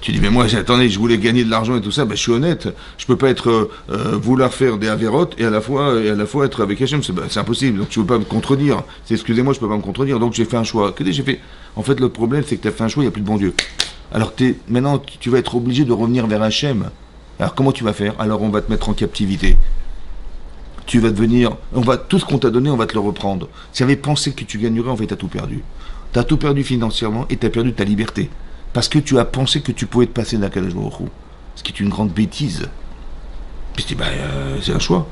Tu dis, mais moi, attendez, je voulais gagner de l'argent et tout ça, ben, je suis honnête, je peux pas être, vouloir faire des avérotes et à la fois être avec Hachem, c'est impossible, donc tu veux pas me contredire. Excusez-moi, je peux pas me contredire, donc j'ai fait un choix. Qu'est-ce que j'ai fait? En fait, le problème, c'est que tu as fait un choix, il n'y a plus de bon Dieu. Alors maintenant, tu vas être obligé de revenir vers Hachem. Alors comment tu vas faire? Alors on va te mettre en captivité. Tu vas devenir, tout ce qu'on t'a donné, on va te le reprendre. Si tu avais pensé que tu gagnerais, en fait, tu as tout perdu. Tu as tout perdu financièrement et tu as perdu ta liberté. Parce que tu as pensé que tu pouvais te passer d'Akadosh Baruch Hu. Ce qui est une grande bêtise. Puis tu dis, c'est un choix.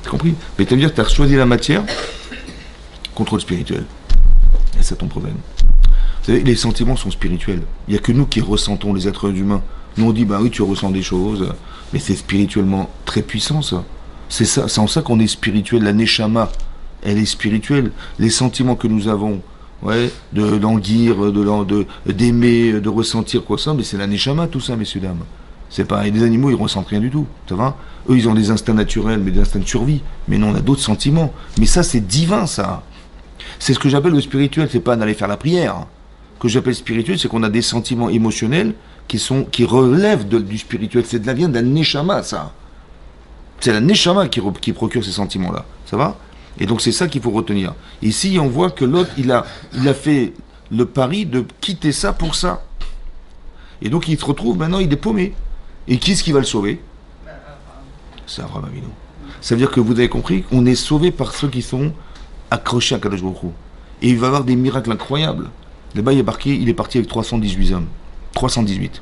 Tu as compris? Mais tu veux dire que tu as choisi la matière contre le spirituel. Et c'est ton problème. Vous savez, les sentiments sont spirituels. Il n'y a que nous qui ressentons, les êtres humains. Nous on dit, oui, tu ressens des choses, mais c'est spirituellement très puissant ça. C'est en ça qu'on est spirituel. La Neshama, elle est spirituelle. Les sentiments que nous avons, ouais, de languir, d'aimer, de ressentir quoi ça, mais c'est la Neshama tout ça, messieurs dames. C'est pareil, les animaux ils ressentent rien du tout, ça va? Eux ils ont des instincts naturels, mais des instincts de survie. Mais nous on a d'autres sentiments. Mais ça c'est divin ça. C'est ce que j'appelle le spirituel, c'est pas d'aller faire la prière. Ce que j'appelle spirituel, c'est qu'on a des sentiments émotionnels qui relèvent du spirituel. C'est de la Neshama ça. C'est la Neshama qui procure ces sentiments-là. Ça va? Et donc c'est ça qu'il faut retenir. Ici, on voit que l'autre, il a fait le pari de quitter ça pour ça. Et donc il se retrouve maintenant, il est paumé. Et qui est-ce qui va le sauver? C'est Abraham Avinu. Ça veut dire que vous avez compris qu'on est sauvé par ceux qui sont accrochés à Kadosh Baruch Hu. Et il va y avoir des miracles incroyables. Là-bas, il est parti avec 318 hommes. 318.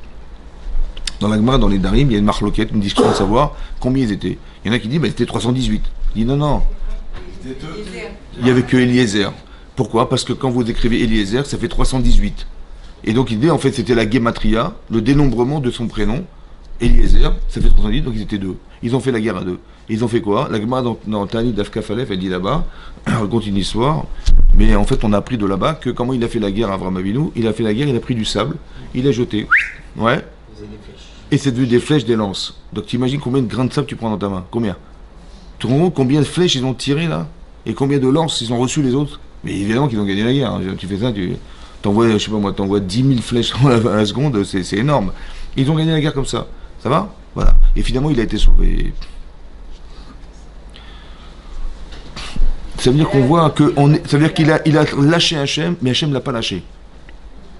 Dans la Gemara, dans les Darim, il y a une marloquette, une discussion de savoir combien ils étaient. Il y en a qui disent, c'était 318. Il dit, non. Il n'y avait que Eliezer. Pourquoi? Parce que quand vous écrivez Eliezer, ça fait 318. Et donc il dit, en fait, c'était la Gematria, le dénombrement de son prénom. Eliezer, ça fait 318, donc ils étaient 2. Ils ont fait la guerre à 2. Et ils ont fait quoi? La Gemara dans Tani d'Afkafalef, elle dit là-bas, elle raconte une histoire, mais en fait, on a appris de là-bas que comment il a fait la guerre à Avraham Avinu, il a fait la guerre, il a pris du sable, il a jeté. Ouais. Et c'est devenu des flèches, des lances. Donc tu imagines combien de grains de sable tu prends dans ta main? Combien? Tu te rends compte combien de flèches ils ont tiré là? Et combien de lances ils ont reçu les autres? Mais évidemment qu'ils ont gagné la guerre. Hein. Tu fais ça, t'envoies 10 000 flèches à la seconde, c'est énorme. Ils ont gagné la guerre comme ça. Ça va? Voilà. Et finalement, il a été sauvé. Ça veut dire qu'on voit que ça veut dire qu'il a lâché Hachem, mais Hachem ne l'a pas lâché.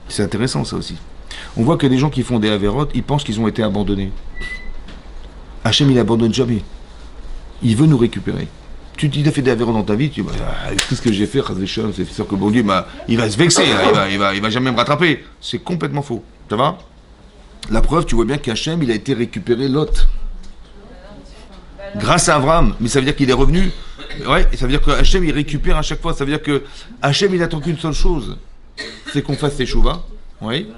C'est intéressant ça aussi. On voit que les gens qui font des avérotes, ils pensent qu'ils ont été abandonnés. Hachem, il abandonne jamais. Il veut nous récupérer. Tu as fait des avérotes dans ta vie, tu dis, tout ce que j'ai fait, c'est sûr que bon Dieu, il va se vexer, hein, il va jamais me rattraper. C'est complètement faux. Ça va? La preuve, tu vois bien qu'Hachem, il a été récupéré Lot. Grâce à Abraham. Mais ça veut dire qu'il est revenu. Ouais, ça veut dire que Hachem, il récupère à chaque fois. Ça veut dire que Hachem, il attend qu'une seule chose. C'est qu'on fasse teshuva. Oui.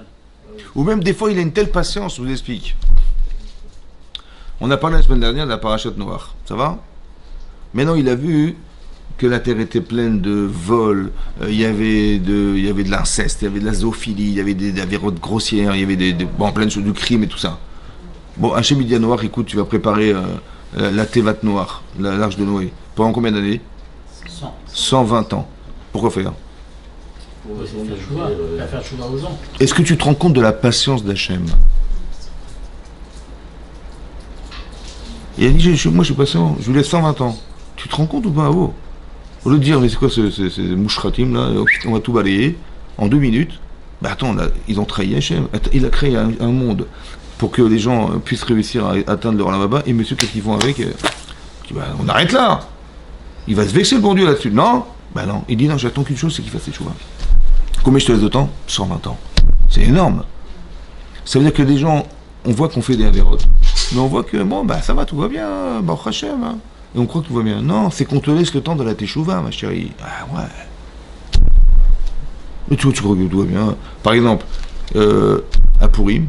Ou même des fois, il a une telle patience, je vous explique. On a parlé la semaine dernière de la parashat Noach. Ça va? Maintenant, il a vu que la terre était pleine de vols, il y avait de l'inceste, il y avait de la zoophilie, il y avait des avérotes grossières, il y avait plein de choses, du crime et tout ça. Bon, Hachem il dit à Noach, écoute, tu vas préparer la Tevat Noach, l'arche de Noé. Pendant combien d'années? 120 ans. Pourquoi faire? Pour faire chouva aux gens. Est-ce que tu te rends compte de la patience d'Hachem? Il a dit, moi je suis patient, je vous laisse 120 ans. Tu te rends compte ou pas? Oh. Au lieu de dire, mais c'est quoi ces mouchratim là, on va tout balayer en 2 minutes. Bah attends, ils ont trahi Hachem. Il a créé un monde pour que les gens puissent réussir à atteindre leur lavaba. Et monsieur, qu'est-ce qu'ils font avec? On arrête là. Il va se vexer le bon Dieu là-dessus. Non? Bah non. Il dit non, j'attends qu'une chose, c'est qu'il fasse ses choix. Combien je te laisse de temps? 120 ans. C'est énorme. Ça veut dire que des gens, on voit qu'on fait des avérotes. Mais on voit que bon, ça va, tout va bien, Baruch Hashem. Hein. Et on croit que tout va bien. Non, c'est qu'on te laisse le temps de la teshuva, ma chérie. Ah ouais. Mais tu crois que tout va bien. Par exemple, à Purim,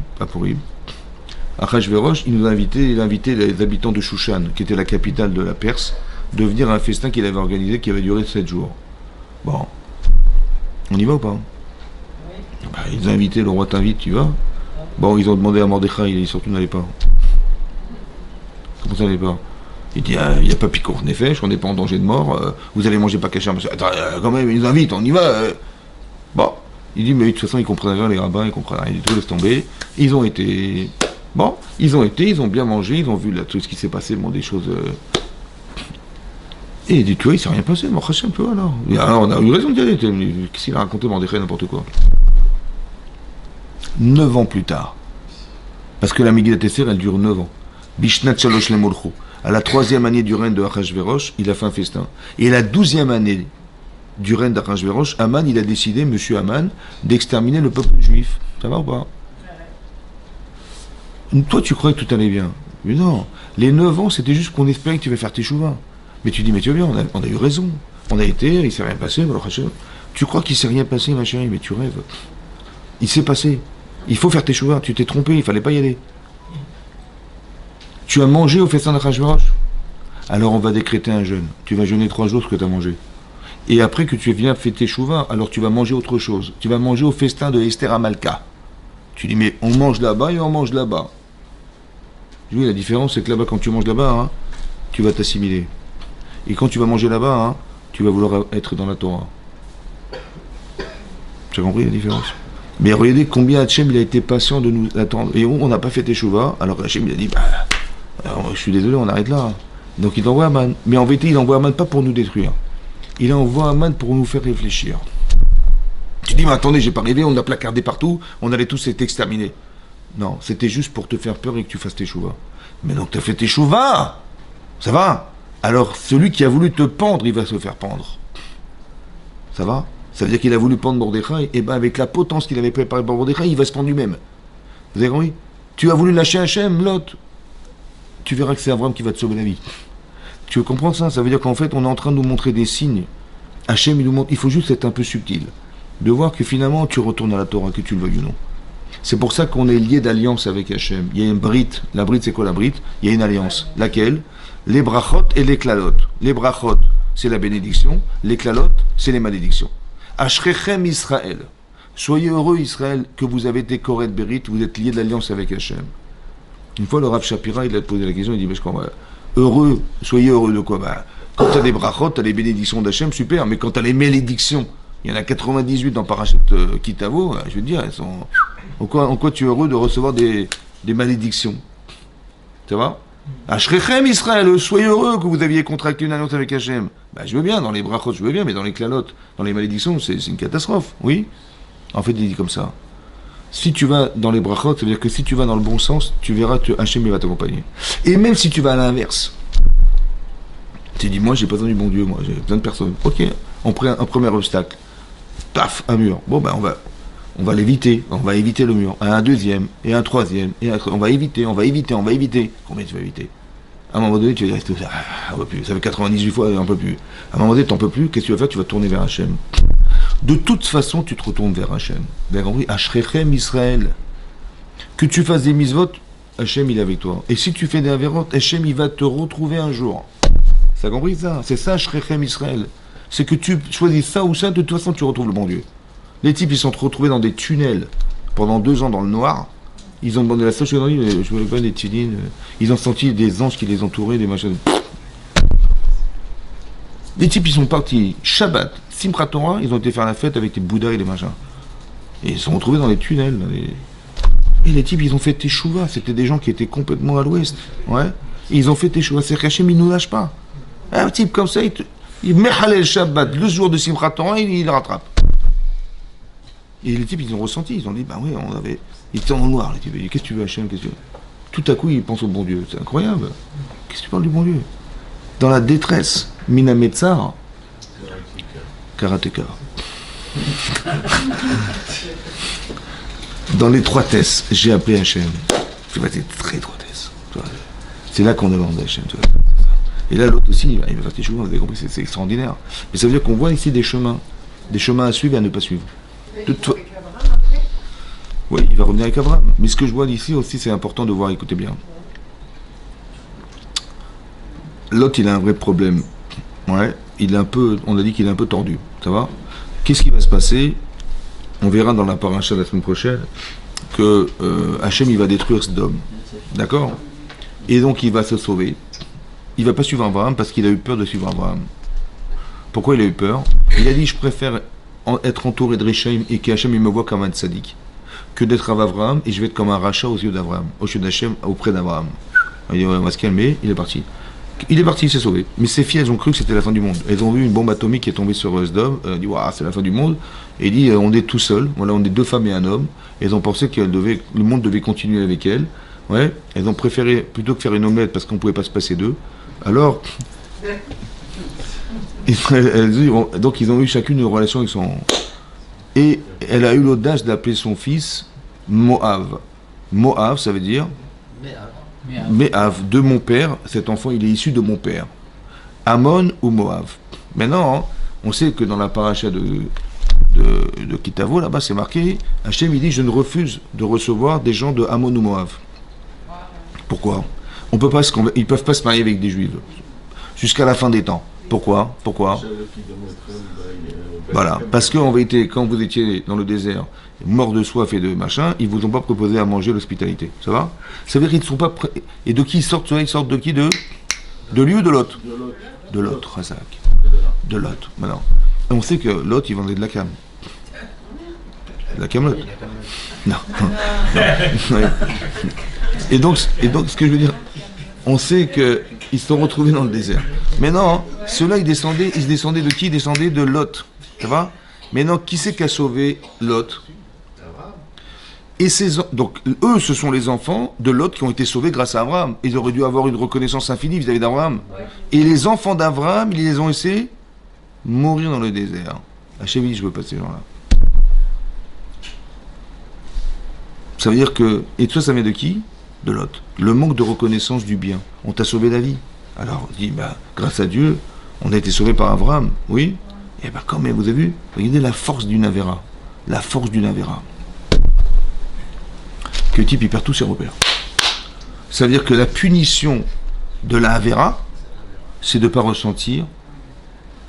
Achashverosh, il a invité les habitants de Shushan, qui était la capitale de la Perse, de venir à un festin qu'il avait organisé, qui avait duré 7 jours. Bon. On y va ou pas? Ils ont invité, le roi t'invite, tu vas? Bon, ils ont demandé à Mordechai, il surtout n'allait pas. Comment ça n'allait pas? Il dit, il n'y a pas Pikour Nefesh, on n'est pas en danger de mort, vous allez manger pas caché. Attends, quand même, ils nous invitent, on y va. Bon, il dit, mais de toute façon, ils comprennent rien, les rabbins, ils comprennent rien du tout, laisse tomber. Ils ont été, ils ont bien mangé, ils ont vu là, tout ce qui s'est passé, des choses. Et il dit, tu vois, il s'est rien passé, mon Hachem, tu vois, alors. Alors, on a eu raison d'y aller, qu'est-ce qu'il a raconté, Mordechai, n'importe quoi. 9 ans plus tard, parce que la Megillat Esther, elle dure 9 ans. Bishnat Shalosh Lemolchou. À la 3e année du règne de Achashverosh, il a fait un festin. Et à la 12e année du règne d'Achashverosh, Aman, il a décidé, monsieur Aman, d'exterminer le peuple juif. Ça va ou pas? Toi, tu croyais que tout allait bien. Mais non. Les 9 ans, c'était juste qu'on espérait que tu vas faire tes chouvas. Mais tu dis, mais tu vois bien, on a eu raison. On a été, il s'est rien passé, tu crois qu'il s'est rien passé, ma chérie, mais tu rêves. Il s'est passé. Il faut faire tes chouvas. Tu t'es trompé, il fallait pas y aller. Tu as mangé au festin d'Achashverosh? Alors on va décréter un jeûne. Tu vas jeûner 3 jours ce que tu as mangé. Et après que tu viens fêter Chouva, alors tu vas manger autre chose. Tu vas manger au festin de Esther Amalka. Tu dis, mais on mange là-bas et on mange là-bas. Oui, la différence, c'est que là-bas, quand tu manges là-bas, tu vas t'assimiler. Et quand tu vas manger là-bas, tu vas vouloir être dans la Torah. Tu as compris la différence? Mais regardez combien Hachem il a été patient de nous attendre. Et on n'a pas fait Teshuvah, alors Hachem il a dit, je suis désolé, on arrête là. Donc il envoie Aman. Mais en vérité, il envoie Aman pas pour nous détruire. Il envoie Aman pour nous faire réfléchir. Tu dis, mais attendez, j'ai pas rêvé, on a placardé partout, on allait tous être exterminés. Non, c'était juste pour te faire peur et que tu fasses Teshuvah. Mais donc tu as fait Teshuvah, ça va? Alors celui qui a voulu te pendre, il va se faire pendre. Ça va? Ça veut dire qu'il a voulu pendre Mordechai, et bien avec la potence qu'il avait préparée pour Mordechai, il va se pendre lui-même. Vous avez compris? Tu as voulu lâcher Hachem, Lot. Tu verras que c'est Abraham qui va te sauver la vie. Tu veux comprendre ça? Ça veut dire qu'en fait, on est en train de nous montrer des signes. Hachem, il nous montre, il faut juste être un peu subtil. De voir que finalement, tu retournes à la Torah, que tu le veuilles ou non. C'est pour ça qu'on est lié d'alliance avec Hachem. Il y a une brite. La brite, c'est quoi la brite? Il y a une alliance. Laquelle? Les brachot et les klalot. Les brachot, c'est la bénédiction. Les klalot, c'est les malédictions. Ashrechem Israël. Soyez heureux, Israël, que vous avez été Koret Berit, vous êtes lié de l'alliance avec Hachem. Une fois, le Rav Shapira, il a posé la question, il dit, mais je crois, heureux, soyez heureux de quoi? Quand tu as des brachot, tu as les bénédictions d'Hachem, super, mais quand tu as les malédictions, il y en a 98 dans Parashat Kitavo, je veux dire, elles sont... En quoi tu es heureux de recevoir des malédictions? Ça va? Ashrechem Israël, soyez heureux que vous aviez contracté une alliance avec Hachem. Bah, je veux bien, dans les brachot, je veux bien, mais dans les clalotes, dans les malédictions, c'est une catastrophe, oui. En fait, il dit comme ça. Si tu vas dans les brachot, ça veut dire que si tu vas dans le bon sens, tu verras que Hachem il va t'accompagner. Et même si tu vas à l'inverse, tu dis, moi, j'ai pas besoin du bon Dieu, moi, j'ai besoin de personne. Ok, on prend un premier obstacle. Paf, un mur. Bon, ben, on va l'éviter. On va éviter le mur. Un deuxième, et un troisième, on va éviter. Combien tu vas éviter? À un moment donné, tu vas dire, on peut plus. Ça fait 98 fois, on peut plus. À un moment donné, t'en peux plus. Qu'est-ce que tu vas faire? Tu vas tourner vers Hachem. De toute façon, tu te retournes vers Hachem. Vous avez compris? Ashrechem Israël. Que tu fasses des mitzvot, Hachem, il est avec toi. Et si tu fais des avérotes, Hachem, il va te retrouver un jour. Ça a compris ça? C'est ça, Ashrechem Israël. C'est que tu choisis ça ou ça, de toute façon, tu retrouves le bon Dieu. Les types, ils sont retrouvés dans des tunnels pendant 2 ans dans le noir. Ils ont demandé la seule chose, je voulais pas des tunnels. Ils ont senti des anges qui les entouraient, des machins. Les types, ils sont partis Shabbat, Simchat Torah, ils ont été faire la fête avec des Bouddhas et des machins. Et ils se sont retrouvés dans les tunnels. Et les types, ils ont fait Teshuvah. C'était des gens qui étaient complètement à l'ouest. Ouais. Et ils ont fait Teshuvah. C'est Hachem, il ne nous lâche pas. Un type comme ça, il met Halel Shabbat, le jour de Simchat Torah, il le rattrape. Et les types, ils ont ressenti, ils ont dit, bah oui, ils étaient en noir, les types. Ils disent, qu'est-ce que tu veux, Hachem, qu'est-ce que tu veux? Tout à coup, ils pensent au bon Dieu. C'est incroyable. Qu'est-ce que tu parles du bon Dieu? Dans la détresse, Mina Metzar, Karateka. Dans l'étroitesse, j'ai appelé Hachem. Tu vois, c'est très étroitesse. C'est là qu'on demande Hachem. Et là, l'autre aussi, il va faire tes chevaux, vous avez compris, c'est extraordinaire. Mais ça veut dire qu'on voit ici des chemins à suivre et à ne pas suivre. Oui, il va revenir avec Abraham. Mais ce que je vois d'ici aussi, c'est important de voir, écoutez bien. L'autre, il a un vrai problème. Ouais, on a dit qu'il est un peu tordu. Ça va? Qu'est-ce qui va se passer? On verra dans la paracha la semaine prochaine que Hachem, il va détruire Sodome. D'accord? Et donc, il va se sauver. Il ne va pas suivre Abraham parce qu'il a eu peur de suivre Abraham. Pourquoi il a eu peur? Il a dit, je préfère être entouré de Réchaïm et qu'Hachem il me voit comme un tzaddik que d'être avec Abraham et je vais être comme un rachat aux yeux d'Abraham, aux yeux d'Hachem auprès d'Abraham. Il dit, on va se calmer, il est parti. Il s'est sauvé. Mais ses filles, elles ont cru que c'était la fin du monde. Elles ont vu une bombe atomique qui est tombée sur Sodome. Elles ont dit, waouh, c'est la fin du monde. Et il dit, on est tout seul. Voilà, on est 2 femmes et un homme. Elles ont pensé que le monde devait continuer avec elles. Ouais. Elles ont préféré, plutôt que faire une omelette parce qu'on ne pouvait pas se passer d'eux. Alors, donc ils ont eu chacune une relation avec son... Et elle a eu l'audace d'appeler son fils Moav. Moav, ça veut dire... Méav, de mon père, cet enfant il est issu de mon père. Ammon ou Moav. Maintenant, on sait que dans la paracha de Kitavo, là-bas c'est marqué, Hachem il dit, je ne refuse de recevoir des gens de Ammon ou Moav. Pourquoi? Ils ne peuvent pas se marier avec des juifs jusqu'à la fin des temps. Pourquoi? Voilà, parce qu'en vérité, quand vous étiez dans le désert, mort de soif et de machin, ils vous ont pas proposé à manger l'hospitalité. Ça va? Ça veut dire qu'ils ne sont pas prêts. Et de qui ils sortent? Ils sortent de qui? De lui ou de l'autre? De l'autre, Razak. De l'autre, maintenant. Et on sait que l'autre, il vendait de la cam. De la camelote. Non. Et donc, ce que je veux dire, on sait qu'ils se sont retrouvés dans le désert. Maintenant, ceux-là, ils se descendaient de qui? Ils descendaient de Lot. Ça va? Maintenant, qui c'est qui a sauvé Lot? Et donc, eux, ce sont les enfants de Lot qui ont été sauvés grâce à Abraham. Ils auraient dû avoir une reconnaissance infinie vis-à-vis d'Abraham. Et les enfants d'Abraham, ils les ont laissés mourir dans le désert. Hachem dit, je veux pas ces gens-là. Ça veut dire que... Et tout ça, ça vient de qui? De Lot. Le manque de reconnaissance du bien. On t'a sauvé la vie. Alors, on dit, grâce à Dieu, on a été sauvé par Abraham. Oui? Et quand même, vous avez vu? Regardez la force d'une Avera. La force d'une Avera. Que le type, il perd tous ses repères. Ça veut dire que la punition de la Avera, c'est de ne pas ressentir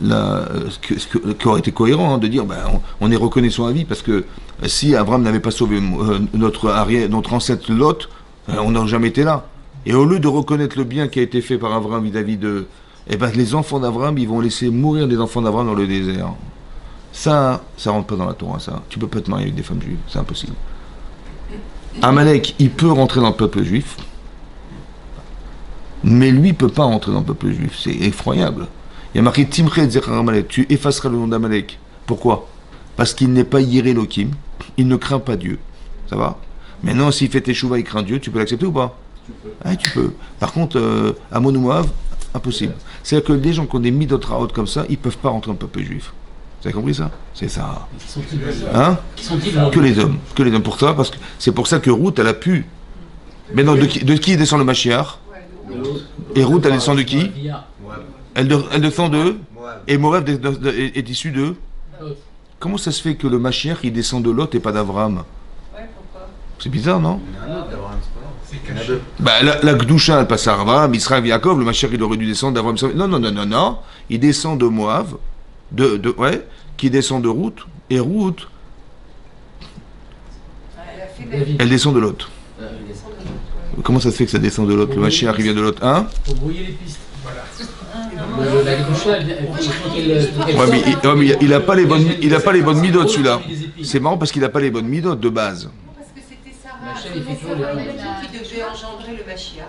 qui aurait été cohérent, de dire, on est reconnaissant à vie, parce que si Abraham n'avait pas sauvé notre ancêtre Lot, on n'aurait jamais été là. Et au lieu de reconnaître le bien qui a été fait par Abraham vis-à-vis de... les enfants d'Abraham, ils vont laisser mourir les enfants d'Abraham dans le désert. Ça rentre pas dans la Torah, ça. Tu peux pas te marier avec des femmes juives, c'est impossible. Amalek, il peut rentrer dans le peuple juif, mais lui, il peut pas rentrer dans le peuple juif. C'est effroyable. Il y a marqué Timchet Zechar Amalek, tu effaceras le nom d'Amalek. Pourquoi? Parce qu'il n'est pas Yiré Elohim, il ne craint pas Dieu. Ça va? Maintenant, s'il fait teshuva, il craint Dieu, tu peux l'accepter ou pas? Tu peux. Ah, tu peux. Par contre, Ammon ou Moav, impossible. C'est-à-dire que les gens qui ont des midot raot comme ça, ils ne peuvent pas rentrer dans le peuple juif. Vous avez compris ça? C'est ça. Hein? Que les hommes. Que les hommes pour ça, parce que c'est pour ça que Ruth, elle a pu. Maintenant, de qui descend le Mashiach? Et Ruth, elle descend de qui? Elle descend de. Et Moab est issu de. Comment ça se fait que le Mashiach, il descend de Lot et pas d'Abraham? Ouais, pourquoi? C'est bizarre, non? C'est caché. Bah, la Gdusha, elle passe à Abraham, Israël, Yaakov, le Mashiach, il aurait dû descendre d'Abraham. Non. Il descend de Moab, qui descend de Ruth, et Ruth, Elle a fait elle descend de Lot. Elle descend de l'autre, ouais. Comment ça se fait que ça descend de Lot? Le Mashiach, il vient de Lot, hein? Faut brouiller les pistes. Voilà. La Gdusha, elle Ouais, mais il a pas les bonnes midotes, celui-là. C'est marrant parce qu'il a pas les bonnes midotes de base. Parce que c'était Sarah, Machin, il fait c'était toujours Sarah les- qui devait engendrer le Mashiach.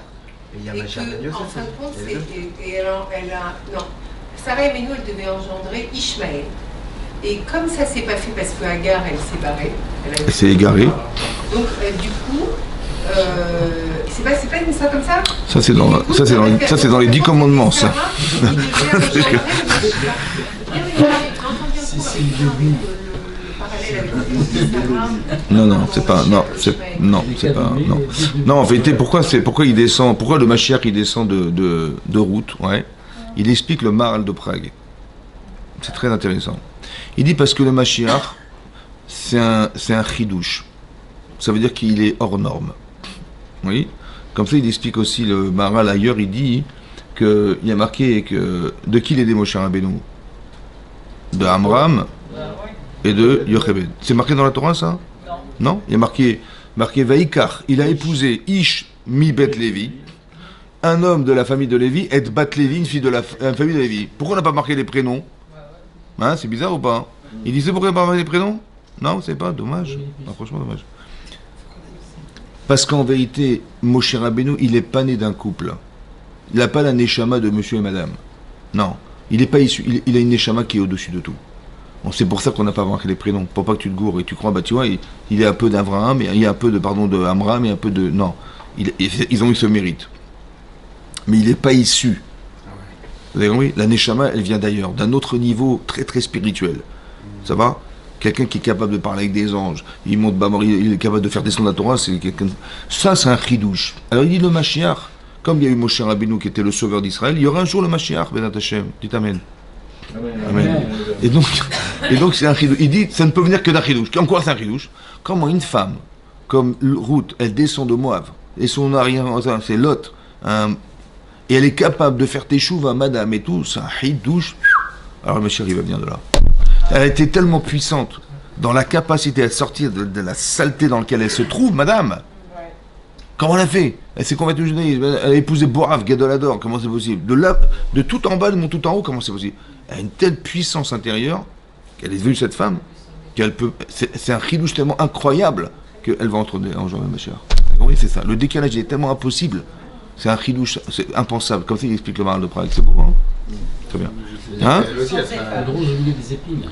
Et il y a Et Mashiach Ben que, Yosef en fin de compte, aussi. Il y a les deux. elle a. Non. Sarah et Ménou, elle devait engendrer Ishmaël. Et comme ça s'est pas fait parce que Agar, elle s'est barrée. Elle s'est égarée. Donc, du coup, c'est pas une histoire comme ça. Ça, c'est dans les 10 commandements, ça. Non, c'est pas, non, en vérité, pourquoi il descend, pourquoi le Mashiach, il descend de Ruth, ouais. Il explique le Maharal de Prague. C'est très intéressant. Il dit parce que le Mashiach, c'est un chidouche. Ça veut dire qu'il est hors norme. Oui. Comme ça, il explique aussi le Maharal ailleurs, il dit qu'il y a marqué que de qui il est des Moshe Rabbeinu? De Amram et de Yochebed. C'est marqué dans la Torah, ça? Non. Il y a marqué Vaikar. Il a épousé Ish mi Bet Lévi, un homme de la famille de Lévi, et Bat Lévi, une fille de la famille de Lévi. Pourquoi on n'a pas marqué les prénoms? Hein, c'est bizarre ou pas? Il disait pourquoi on n'a pas marqué les prénoms? Non, vous savez pas? Dommage. Non, franchement, dommage. Parce qu'en vérité, Moshe Rabbeinu, il n'est pas né d'un couple. Il n'a pas la neshama de monsieur et madame. Non. Il n'est pas issu. Il a une neshama qui est au-dessus de tout. Bon, c'est pour ça qu'on n'a pas marqué les prénoms. Pour pas que tu te gourres et tu crois, bah tu vois, il est un peu d'Abraham, il y a un peu de Amram et un peu de. Non. Ils ont eu ce mérite. Mais il n'est pas issu. Vous avez compris? La neshama, elle vient d'ailleurs, d'un autre niveau très très spirituel. Ça va? Quelqu'un qui est capable de parler avec des anges, il monte Bamor, il est capable de faire descendre la Torah, c'est quelqu'un. Ça, c'est un chidouche. Alors il dit le Mashiach, comme il y a eu Moshe Rabbeinu qui était le sauveur d'Israël, il y aura un jour le Mashiach, Benat Hashem. Dites Amen. Amen. Et donc c'est un chidouche. Il dit, ça ne peut venir que d'un chidouche. En quoi c'est un chidouche? Comment une femme, comme Ruth, elle descend de Moab, et son arrière, c'est Lot, et elle est capable de faire teshuva, madame et tout, c'est un chidouche. Alors le Mashiach, il va venir de là. Elle a été tellement puissante dans la capacité à sortir de la saleté dans laquelle elle se trouve, madame. Comment elle a fait? Elle s'est convertie au judaïsme, elle a épousé Borav, Gadolador, comment c'est possible? De tout en bas, de tout en haut, comment c'est possible? Elle a une telle puissance intérieure qu'elle est devenue cette femme, qu'elle peut. C'est un chidouche tellement incroyable qu'elle va engendrer ma chère. Oui, c'est ça. Le décalage est tellement impossible. C'est un chidouche, c'est impensable. Comme ça, il explique le Maharal de Prague. C'est beau, hein? Très bien. Hein? Elle aussi, elle sera- Le rose au milieu des épines.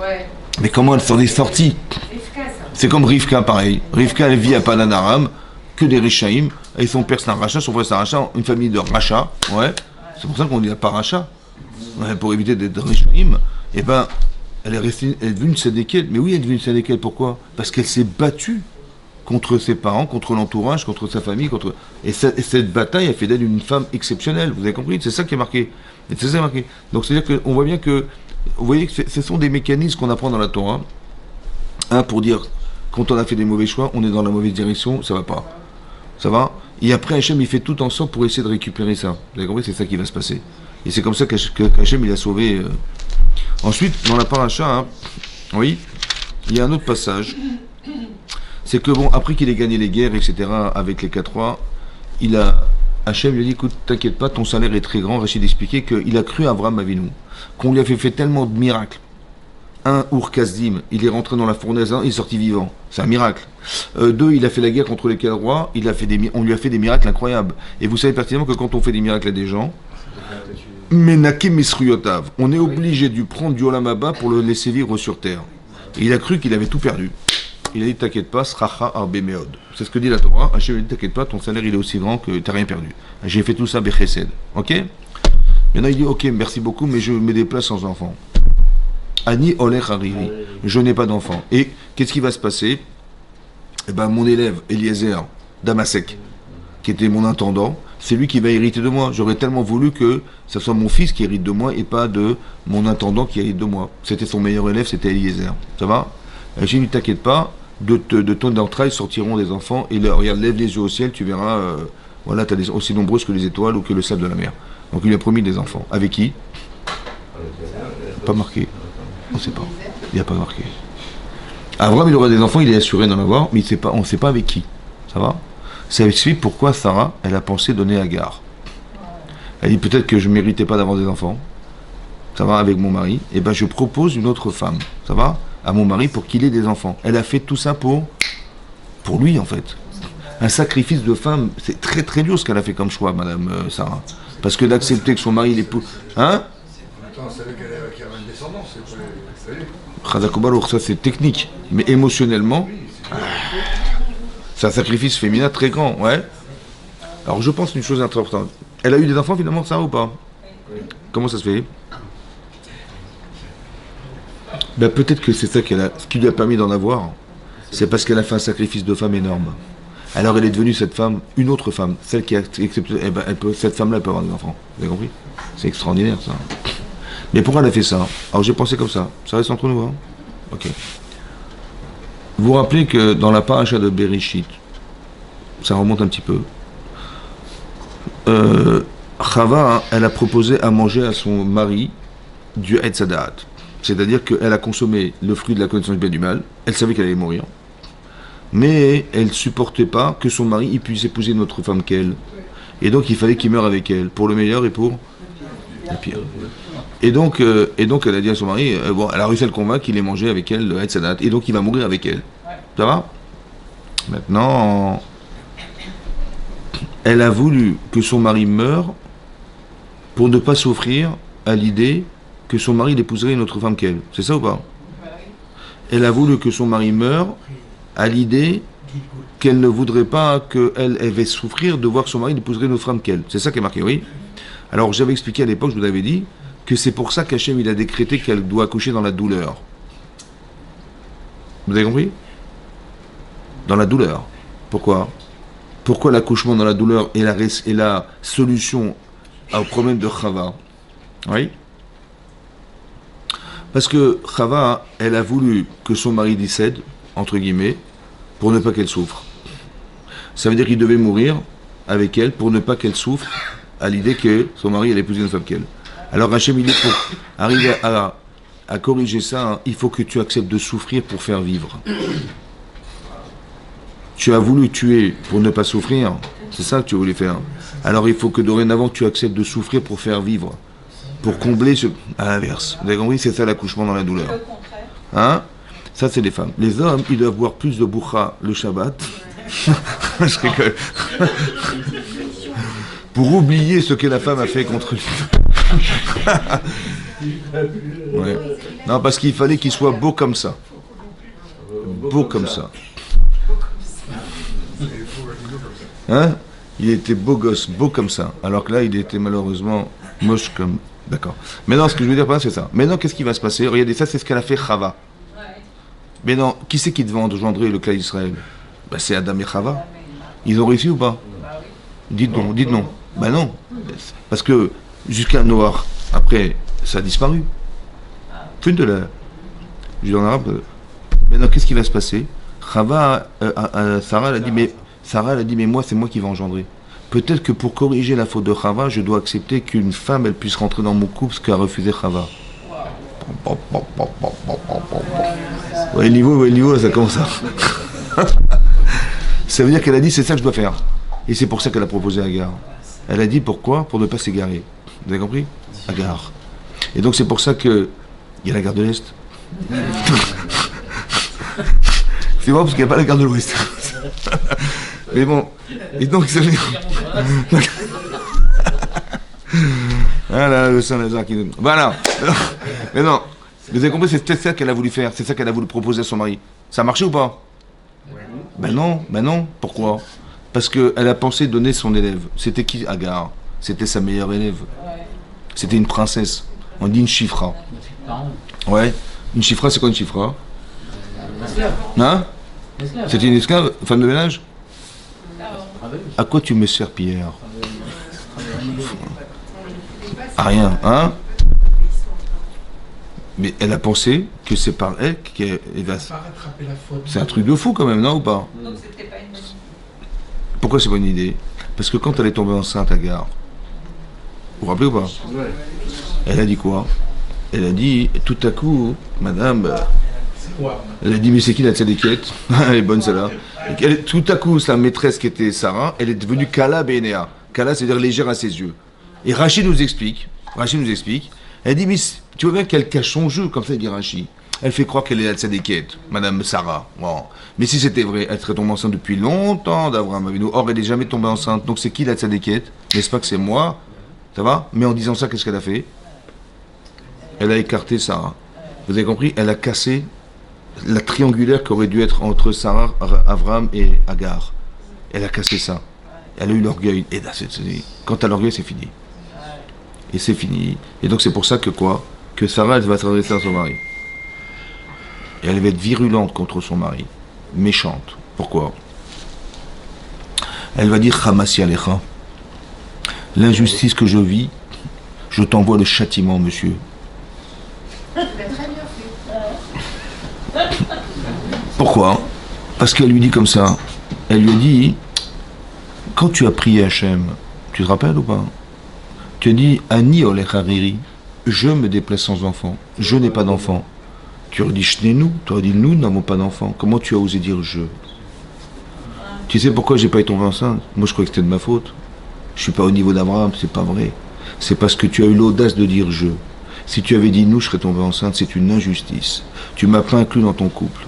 Ouais. Mais comment elle s'en est sortie? Rivka, ça. C'est comme Rivka, pareil. Rivka, elle vit à Padan Aram, que des Rishaïm, et son père c'est un rachat, son frère c'est un rachat, une famille de rachats, ouais. C'est pour ça qu'on dit la paracha. Ouais, pour éviter d'être Rishaïm, et ben, elle est devenue une sédéquelle. Mais oui, elle est devenue une sédéquelle, pourquoi? Parce qu'elle s'est battue contre ses parents, contre l'entourage, contre sa famille, et cette bataille a fait d'elle une femme exceptionnelle, vous avez compris? C'est ça qui est marqué. Et c'est ça qui est marqué. Donc c'est-à-dire qu'on voit bien que, vous voyez que ce sont des mécanismes qu'on apprend dans la Torah, pour dire, quand on a fait des mauvais choix, on est dans la mauvaise direction, ça va pas. Ça va? Et après, Hachem, il fait tout en sorte pour essayer de récupérer ça. Vous avez compris? C'est ça qui va se passer. Et c'est comme ça qu'Hachem, il a sauvé. Ensuite, dans la paracha, oui, il y a un autre passage. C'est que, bon, après qu'il ait gagné les guerres, etc., avec les 4 rois, Hachem lui a dit, écoute, t'inquiète pas, ton salaire est très grand. Rachid expliquait qu'il a cru à Abraham Avinu, qu'on lui avait fait tellement de miracles. Un, Ur Kasdim, il est rentré dans la fournaise, il est sorti vivant. C'est un miracle. 2, il a fait la guerre contre les 4 rois, on lui a fait des miracles incroyables. Et vous savez pertinemment que quand on fait des miracles à des gens, Menake Misruyotav. On est obligé de prendre du Olam Haba pour le laisser vivre sur terre. Et il a cru qu'il avait tout perdu. Il a dit t'inquiète pas, Sracha Arbe Meod. C'est ce que dit la Torah. Hachem a dit t'inquiète pas, ton salaire il est aussi grand que t'as rien perdu. J'ai fait tout ça Bechesed. Ok? Maintenant il dit ok, merci beaucoup, mais je me déplace sans enfant. Ani Olech Hariri. Je n'ai pas d'enfant. Et qu'est-ce qui va se passer? Eh ben mon élève Eliezer Damasek, qui était mon intendant, c'est lui qui va hériter de moi. J'aurais tellement voulu que ce soit mon fils qui hérite de moi et pas de mon intendant qui hérite de moi. C'était son meilleur élève, c'était Eliezer. Ça va? J'ai dit, t'inquiète pas, de ton entrailles sortiront des enfants, et regarde, lève les yeux au ciel, tu verras, voilà, t'as aussi nombreuses que les étoiles ou que le sable de la mer. Donc il lui a promis des enfants. Avec qui? Pas marqué. On ne sait pas. Il n'y a pas marqué. Abraham, il aura des enfants, il est assuré d'en avoir, mais on ne sait pas avec qui. Ça va? Ça explique pourquoi Sarah, elle a pensé donner Agar. Elle dit peut-être que je ne méritais pas d'avoir des enfants. Ça va, avec mon mari. Et ben je propose une autre femme. Ça va? À mon mari pour qu'il ait des enfants. Elle a fait tout ça pour lui en fait. Un sacrifice de femme, c'est très très dur ce qu'elle a fait comme choix, Madame Sarah. Parce que d'accepter que son mari l'épouse. Hein? Attends, c'est qu'elle avait une descendance, c'est Chazakobalour, ça c'est technique. Mais émotionnellement, c'est un sacrifice féminin très grand, ouais. Alors je pense une chose importante. Elle a eu des enfants finalement, Sarah ou pas? Comment ça se fait? Ben, peut-être que c'est ça ce qui lui a permis d'en avoir. C'est parce qu'elle a fait un sacrifice de femme énorme. Alors elle est devenue cette femme, une autre femme, celle qui a accepté. Eh ben, cette femme-là, elle peut avoir des enfants. Vous avez compris? C'est extraordinaire ça. Mais pourquoi elle a fait ça? Alors j'ai pensé comme ça. Ça reste entre nous, hein? Ok. Vous vous rappelez que dans la paracha de Bereshit, ça remonte un petit peu. Chava, hein, elle a proposé à manger à son mari du Etz Hadaat. C'est-à-dire qu'elle a consommé le fruit de la connaissance du bien et du mal, elle savait qu'elle allait mourir, mais elle ne supportait pas que son mari il puisse épouser une autre femme qu'elle. Et donc il fallait qu'il meure avec elle, pour le meilleur et pour le pire. Et donc elle a dit à son mari, bon, elle a réussi à le convaincre qu'il ait mangé avec elle le Etz Hadaat, et donc il va mourir avec elle. Ça va? Maintenant, elle a voulu que son mari meure pour ne pas souffrir à l'idée que son mari l'épouserait une autre femme qu'elle. C'est ça ou pas? Elle a voulu que son mari meure à l'idée qu'elle ne voudrait pas qu'elle va souffrir de voir que son mari l'épouserait une autre femme qu'elle. C'est ça qui est marqué, oui. Alors j'avais expliqué à l'époque, je vous avais dit, que c'est pour ça qu'Hachem il a décrété qu'elle doit accoucher dans la douleur. Vous avez compris? Dans la douleur. Pourquoi? Pourquoi l'accouchement dans la douleur est la solution au problème de Chava? Oui. Parce que Chava, elle a voulu que son mari décède, entre guillemets, pour ne pas qu'elle souffre. Ça veut dire qu'il devait mourir avec elle pour ne pas qu'elle souffre à l'idée que son mari allait épouser une femme qu'elle. Alors Hachem, il est pour arriver à corriger ça, hein, il faut que tu acceptes de souffrir pour faire vivre. Tu as voulu tuer pour ne pas souffrir, c'est ça que tu voulais faire. Alors il faut que dorénavant tu acceptes de souffrir pour faire vivre. Pour combler ce... À l'inverse. Vous avez compris? C'est ça l'accouchement dans la douleur. Hein? Ça, c'est les femmes. Les hommes, ils doivent boire plus de bourra le Shabbat. Je rigole. Pour oublier ce que la femme a fait contre lui. Ouais. Non, parce qu'il fallait qu'il soit beau comme ça. Beau comme ça. Hein? Il était beau gosse, beau comme ça. Alors que là, il était malheureusement moche comme... D'accord. Maintenant, ce que je veux dire par là, c'est ça. Maintenant, qu'est-ce qui va se passer? Regardez, ça, c'est ce qu'elle a fait Chava. Mais non, qui c'est qui devait engendrer le clan d'Israël? Ben, c'est Adam et Chava. Ils ont réussi ou pas? Dites non, dites non. Ben non. Parce que jusqu'à Noach, après, ça a disparu. Fin de l'heure. Je dis en arabe. Maintenant, qu'est-ce qui va se passer? Chava, Sarah, elle a dit, mais moi, c'est moi qui vais engendrer. Peut-être que pour corriger la faute de Chava, je dois accepter qu'une femme, elle puisse rentrer dans mon couple, ce qu'a refusé Chava. Ouais, le niveau, ça commence à... Ça veut dire qu'elle a dit, c'est ça que je dois faire. Et c'est pour ça qu'elle a proposé Agar. Elle a dit, pourquoi? Pour ne pas s'égarer. Vous avez compris? Agar. Et donc c'est pour ça que... Il y a la gare de l'Est. C'est vrai, parce qu'il n'y a pas la gare de l'Ouest. Mais bon, et donc ça veut dire... Voilà, le Saint-Lazare qui... Voilà. Mais non. Vous avez compris, c'est peut-être ça qu'elle a voulu faire. C'est ça qu'elle a voulu proposer à son mari. Ça a marché ou pas? Ben non. Pourquoi? Parce qu'elle a pensé donner son élève. C'était qui, Agar? C'était sa meilleure élève. C'était une princesse. On dit une chifra. Ouais. Une chifra, c'est quoi une chifra? Hein? C'était une esclave, femme de ménage? À quoi tu me sers, Pierre? À rien, hein? Mais elle a pensé que c'est par elle qu'elle va... C'est un truc de fou quand même, non ou pas? Pourquoi c'est pas une idée? Parce que quand elle est tombée enceinte à Gare, vous vous rappelez ou pas? Elle a dit quoi? Elle a dit, tout à coup, madame... Elle a dit, mais c'est qui la tzadékette? Elle est bonne celle-là. Tout à coup, sa maîtresse qui était Sarah, elle est devenue Kala Bénéa. Kala, c'est-à-dire légère à ses yeux. Et Rachid nous explique, elle dit, mais tu vois bien qu'elle cache son jeu, comme ça il dit Rachid. Elle fait croire qu'elle est la tzadékette, madame Sarah. Bon. Mais si c'était vrai, elle serait tombée enceinte depuis longtemps d'Abraham Avinu. Or, elle n'est jamais tombée enceinte. Donc c'est qui la tzadékette? N'est-ce pas que c'est moi? Ça va? Mais en disant ça, qu'est-ce qu'elle a fait? Elle a écarté Sarah. Vous avez compris? Elle a cassé la triangulaire qui aurait dû être entre Sarah, Abraham et Agar. Elle a cassé ça. Elle a eu l'orgueil. Et là, quand t'as l'orgueil, c'est fini. Et c'est fini. Et donc c'est pour ça que quoi? Que Sarah, elle va s'adresser à son mari. Et elle va être virulente contre son mari. Méchante. Pourquoi? Elle va dire Hamasi Alecha. L'injustice que je vis, je t'envoie le châtiment, monsieur. Pourquoi? Parce qu'elle lui dit comme ça. Elle lui dit, quand tu as prié Hachem, tu te rappelles ou pas? Tu as dit, Ani olech hariri, je me déplace sans enfant, je n'ai pas d'enfant. Tu aurais dit, Shnenu, tu aurais dit, nous n'avons pas d'enfant. Comment tu as osé dire je? Tu sais pourquoi j'ai pas été tombé enceinte? Moi je croyais que c'était de ma faute. Je suis pas au niveau d'Abraham, c'est pas vrai. C'est parce que tu as eu l'audace de dire je. Si tu avais dit nous, je serais tombé enceinte, c'est une injustice. Tu m'as pas inclus dans ton couple.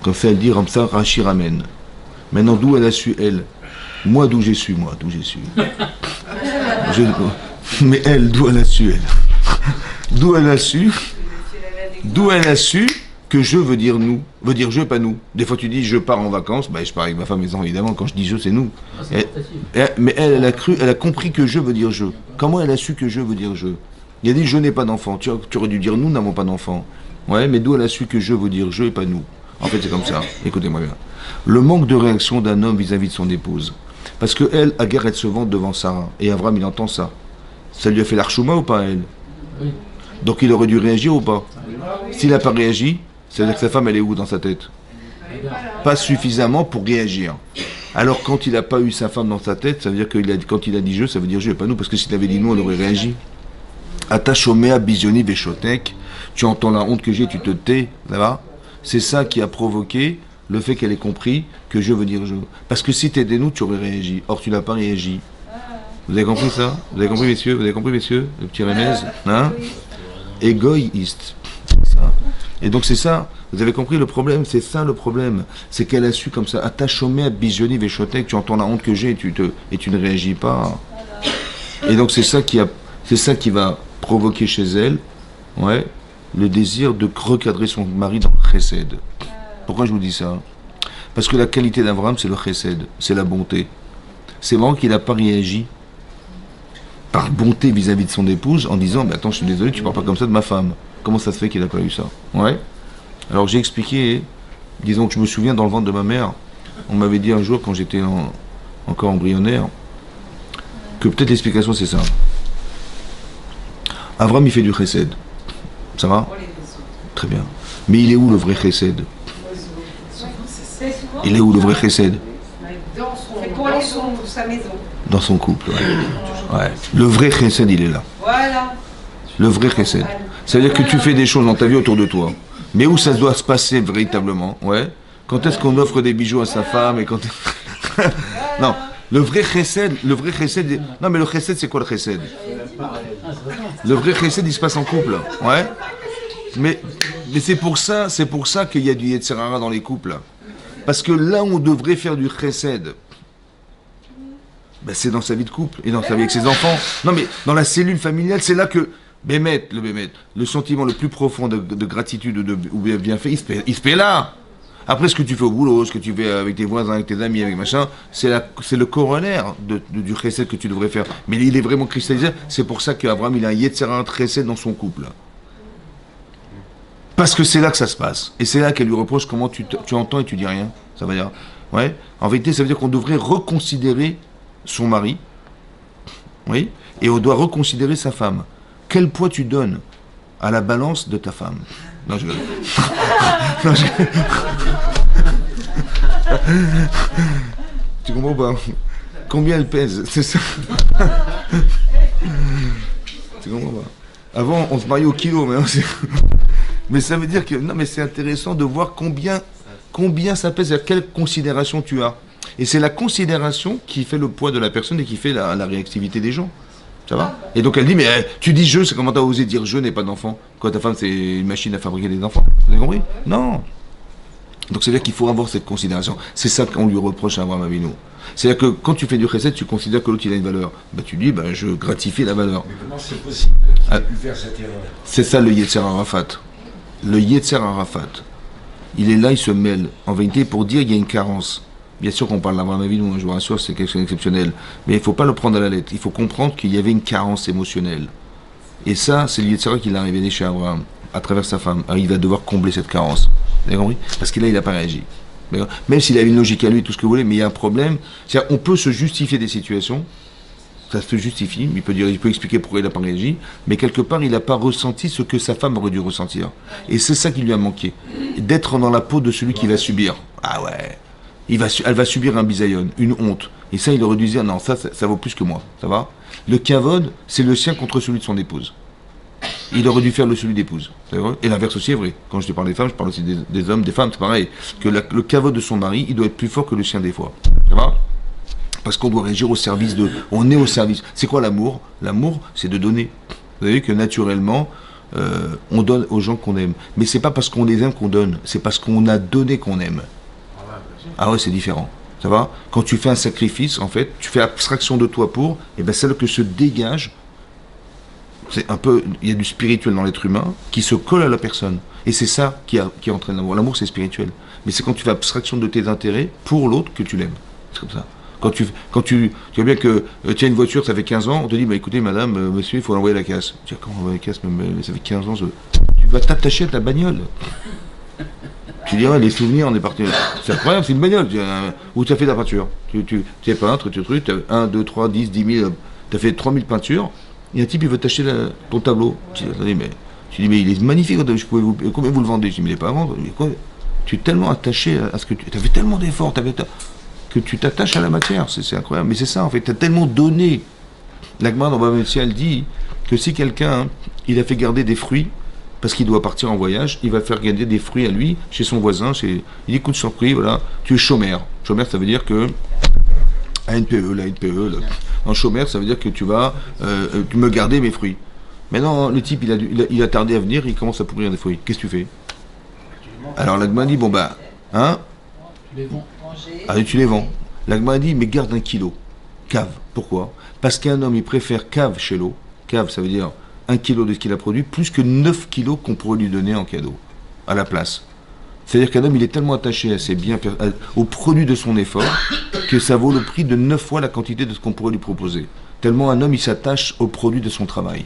Comme ça, elle dit, Ramsa Rashi ramène. Maintenant, d'où elle a su, elle? Moi, d'où j'ai su? Mais elle, d'où elle a su, elle? D'où elle a su que je veut dire nous, veut dire je, pas nous. Des fois, tu dis je pars en vacances, ben, je pars avec ma femme et mes enfants, évidemment. Quand je dis je, c'est nous. Mais elle a compris que je veut dire je. Comment elle a su que je veut dire je? Il a dit je n'ai pas d'enfant. Tu aurais dû dire nous n'avons pas d'enfant. Ouais, mais d'où elle a su que je veut dire je et pas nous? En fait, c'est comme ça. Écoutez-moi bien. Le manque de réaction d'un homme vis-à-vis de son épouse. Parce que elle, Agar, elle se vante devant Sarah. Et Avram, il entend ça. Ça lui a fait l'archouma ou pas, elle? Oui. Donc il aurait dû réagir ou pas? S'il n'a pas réagi, c'est-à-dire que sa femme, elle est où dans sa tête? Pas suffisamment pour réagir. Alors quand il n'a pas eu sa femme dans sa tête, ça veut dire que quand il a dit je, ça veut dire je et pas nous. Parce que s'il avait dit nous, on aurait réagi. Atachomea bisioni veshotek. Tu entends la honte que j'ai, tu te tais. Ça va? C'est ça qui a provoqué le fait qu'elle ait compris que je veux dire je. Parce que si t'étais nous, tu aurais réagi. Or, tu n'as pas réagi. Vous avez compris ça? Vous avez compris, messieurs? Vous avez compris, messieurs? Le petit remède, hein? Égoïste. Ça. Et donc, c'est ça. Vous avez compris le problème? C'est ça le problème. C'est qu'elle a su comme ça. Attachomé à Bijoni Veshotek, tu entends la honte que j'ai et tu ne réagis pas. Et donc, c'est ça qui va provoquer chez elle, ouais, le désir de recadrer son mari dans le chesed. Pourquoi je vous dis ça? Parce que la qualité d'Abraham, c'est le chesed, c'est la bonté. C'est vraiment qu'il n'a pas réagi par bonté vis-à-vis de son épouse en disant « Attends, je suis désolé, tu ne parles pas comme ça de ma femme. » Comment ça se fait qu'il n'a pas eu ça? Ouais. Alors j'ai expliqué, disons que je me souviens dans le ventre de ma mère, on m'avait dit un jour quand j'étais encore embryonnaire, que peut-être l'explication c'est ça. Abraham il fait du chesed. Ça va? Très bien. Mais il est où le vrai chesed? Il est où le vrai chesed? Pour sa maison. Dans son couple, ouais. Ouais. Le vrai chesed, il est là. Voilà. Le vrai chesed. C'est-à-dire que tu fais des choses dans ta vie autour de toi. Mais où ça doit se passer véritablement? Ouais. Quand est-ce qu'on offre des bijoux à sa femme et quand... Non. Le vrai chesed, non mais le chesed, c'est quoi le chesed? Le vrai chesed, il se passe en couple. Ouais. Mais c'est pour ça qu'il y a du Yetzer Hara dans les couples. Parce que là où on devrait faire du chesed, Ben, c'est dans sa vie de couple et dans sa vie avec ses enfants. Non, mais dans la cellule familiale, c'est là que Bémet, le sentiment le plus profond de gratitude ou bien bienfait, il se paie là. Après, ce que tu fais au boulot, ce que tu fais avec tes voisins, avec tes amis, avec machin, c'est le corollaire du chesed que tu devrais faire. Mais il est vraiment cristallisé. C'est pour ça qu'Abraham, il a un Yetzirah chesed dans son couple. Parce que c'est là que ça se passe. Et c'est là qu'elle lui reproche comment tu entends et tu dis rien. Ça veut dire, ouais. En vérité, ça veut dire qu'on devrait reconsidérer son mari. Oui. Et on doit reconsidérer sa femme. Quel poids tu donnes à la balance de ta femme? Non, je rigole. Non, tu comprends pas? Combien elle pèse? C'est ça. Tu comprends pas? Avant, on se mariait au kilo, mais mais ça veut dire que non, mais c'est intéressant de voir combien ça pèse, à quelle considération tu as. Et c'est la considération qui fait le poids de la personne et qui fait la réactivité des gens. Ça va? Et donc elle dit, mais tu dis je, c'est comment t'as osé dire je n'ai pas d'enfant? Quoi, ta femme c'est une machine à fabriquer des enfants? Vous avez compris? Non. Donc c'est-à-dire qu'il faut avoir cette considération. C'est ça qu'on lui reproche à Abraham Avinu. C'est-à-dire que quand tu fais du chesed, tu considères que l'autre il a une valeur. Bah tu dis, je gratifie la valeur. Mais comment c'est possible qu'il ait pu faire cette erreur? C'est ça le Yetzer Arafat. Le Yetzer Arafat, il est là, il se mêle. En vérité, pour dire qu'il y a une carence. Bien sûr qu'on parle d'Abraham Avinu, je vous rassure, c'est quelque chose d'exceptionnel. Mais il ne faut pas le prendre à la lettre. Il faut comprendre qu'il y avait une carence émotionnelle. Et ça, c'est le Yetzirah qui l'a révélé chez Abraham, à travers sa femme. Alors, il va devoir combler cette carence. Vous avez compris? Parce que là, il n'a pas réagi. Même s'il avait une logique à lui, tout ce que vous voulez, mais il y a un problème. C'est-à-dire, on peut se justifier des situations. Ça se justifie. Il peut expliquer pourquoi il n'a pas réagi. Mais quelque part, il n'a pas ressenti ce que sa femme aurait dû ressentir. Et c'est ça qui lui a manqué. D'être dans la peau de celui qui va subir. Ah ouais. Elle va subir un bisaïon, une honte. Et ça, il aurait dû dire, non, ça vaut plus que moi. Ça va? Le kavod, c'est le sien contre celui de son épouse. Il aurait dû faire celui d'épouse. Et l'inverse aussi est vrai. Quand je te parle des femmes, je parle aussi des hommes, des femmes, c'est pareil. Que le kavod de son mari, il doit être plus fort que le sien des fois. Ça va? Parce qu'on doit régir au service de... On est au service. C'est quoi l'amour? L'amour, c'est de donner. Vous avez vu que naturellement, on donne aux gens qu'on aime. Mais c'est pas parce qu'on les aime qu'on donne. C'est parce qu'on a donné qu'on aime. Ah ouais, c'est différent. Ça va? Quand tu fais un sacrifice, en fait, tu fais abstraction de toi pour, et bien c'est là que se dégage, c'est un peu, il y a du spirituel dans l'être humain qui se colle à la personne. Et c'est ça qui entraîne l'amour. L'amour, c'est spirituel. Mais c'est quand tu fais abstraction de tes intérêts pour l'autre que tu l'aimes. C'est comme ça. Quand tu vois bien que tu as une voiture, ça fait 15 ans, on te dit, écoutez, madame, monsieur, il faut envoyer la casse. Tu dis, comment envoyer la casse? Mais ça fait 15 ans, tu vas t'attacher à ta bagnole. Tu diras, les souvenirs, on est parti. C'est incroyable, c'est une bagnole. Où tu as fait ta peinture. Tu es peintre, tu as 1, 2, 3, 10, 10 000, tu as fait 3000 peintures, et un type, il veut t'acheter ton tableau. Tu dis, attendez, mais il est magnifique, combien vous le vendez? Je dis, mais il n'est pas à vendre. Tu es tellement attaché à ce que tu as fait tellement d'efforts, que tu t'attaches à la matière. C'est incroyable. Mais c'est ça, en fait, tu as tellement donné. La Gemara dans Bava Metzia, elle dit que si quelqu'un, il a fait garder des fruits, parce qu'il doit partir en voyage, il va faire gagner des fruits à lui, chez son voisin, il dit, écoute, surpris, voilà, tu es chômeur. Chômeur, ça veut dire que, en chômeur, ça veut dire que tu vas me garder mes fruits. Maintenant, le type, il a tardé à venir, il commence à pourrir des fruits. Qu'est-ce que tu fais? Alors l'Agma dit, hein? Tu les vends. Allez, tu les vends. L'Agma dit, mais garde 1 kilo. Cave. Pourquoi? Parce qu'un homme, il préfère cave chez l'eau. Cave, ça veut dire 1 kilo de ce qu'il a produit, plus que 9 kilos qu'on pourrait lui donner en cadeau, à la place. C'est-à-dire qu'un homme, il est tellement attaché à ses biens, au produit de son effort, que ça vaut le prix de 9 fois la quantité de ce qu'on pourrait lui proposer. Tellement un homme, il s'attache au produit de son travail.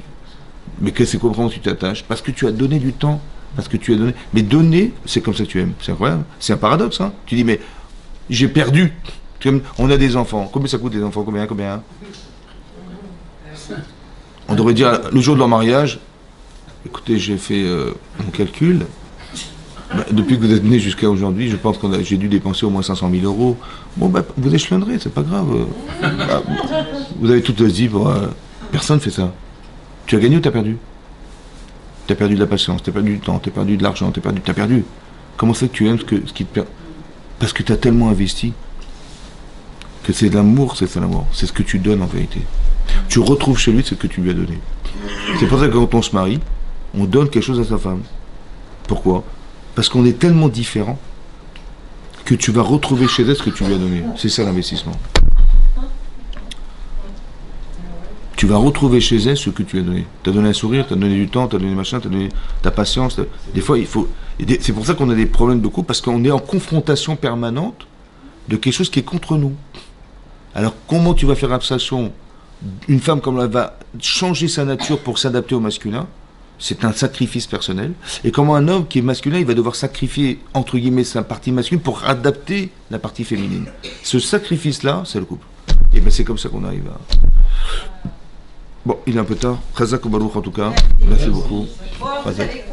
Mais c'est comment tu t'attaches? Parce que tu as donné du temps, parce que tu as donné. Mais donner, c'est comme ça que tu aimes. C'est incroyable. C'est un paradoxe, hein. Tu dis, mais j'ai perdu. On a des enfants. Combien ça coûte les enfants? Combien? On devrait dire, le jour de leur mariage, écoutez, j'ai fait mon calcul. Depuis que vous êtes né jusqu'à aujourd'hui, je pense que j'ai dû dépenser au moins 500 000 euros. Bon, vous échelonnerez, c'est pas grave. Vous avez toute la vie pour... personne ne fait ça. Tu as gagné ou tu as perdu? Tu as perdu de la patience, tu as perdu du temps, tu as perdu de l'argent, tu as perdu. Comment c'est que tu aimes ce qui te perd? Parce que tu as tellement investi que c'est de l'amour, c'est ça l'amour. C'est ce que tu donnes en vérité. Tu retrouves chez lui ce que tu lui as donné. C'est pour ça que quand on se marie, on donne quelque chose à sa femme. Pourquoi? Parce qu'on est tellement différents que tu vas retrouver chez elle ce que tu lui as donné. C'est ça l'investissement. tu vas retrouver chez elle ce que tu as donné. Tu as donné un sourire, tu as donné du temps, tu as donné machin, tu as donné ta patience. Des fois, il faut. C'est pour ça qu'on a des problèmes de couple, parce qu'on est en confrontation permanente de quelque chose qui est contre nous. Alors, comment tu vas faire abstraction? Une femme, comme elle va changer sa nature pour s'adapter au masculin, c'est un sacrifice personnel. Et comment un homme qui est masculin, il va devoir sacrifier, entre guillemets, sa partie masculine pour adapter la partie féminine. Ce sacrifice-là, c'est le couple. Et bien c'est comme ça qu'on arrive à... Bon, il est un peu tard. Khazak ou Baruch en tout cas. Merci beaucoup. Bon, vous allez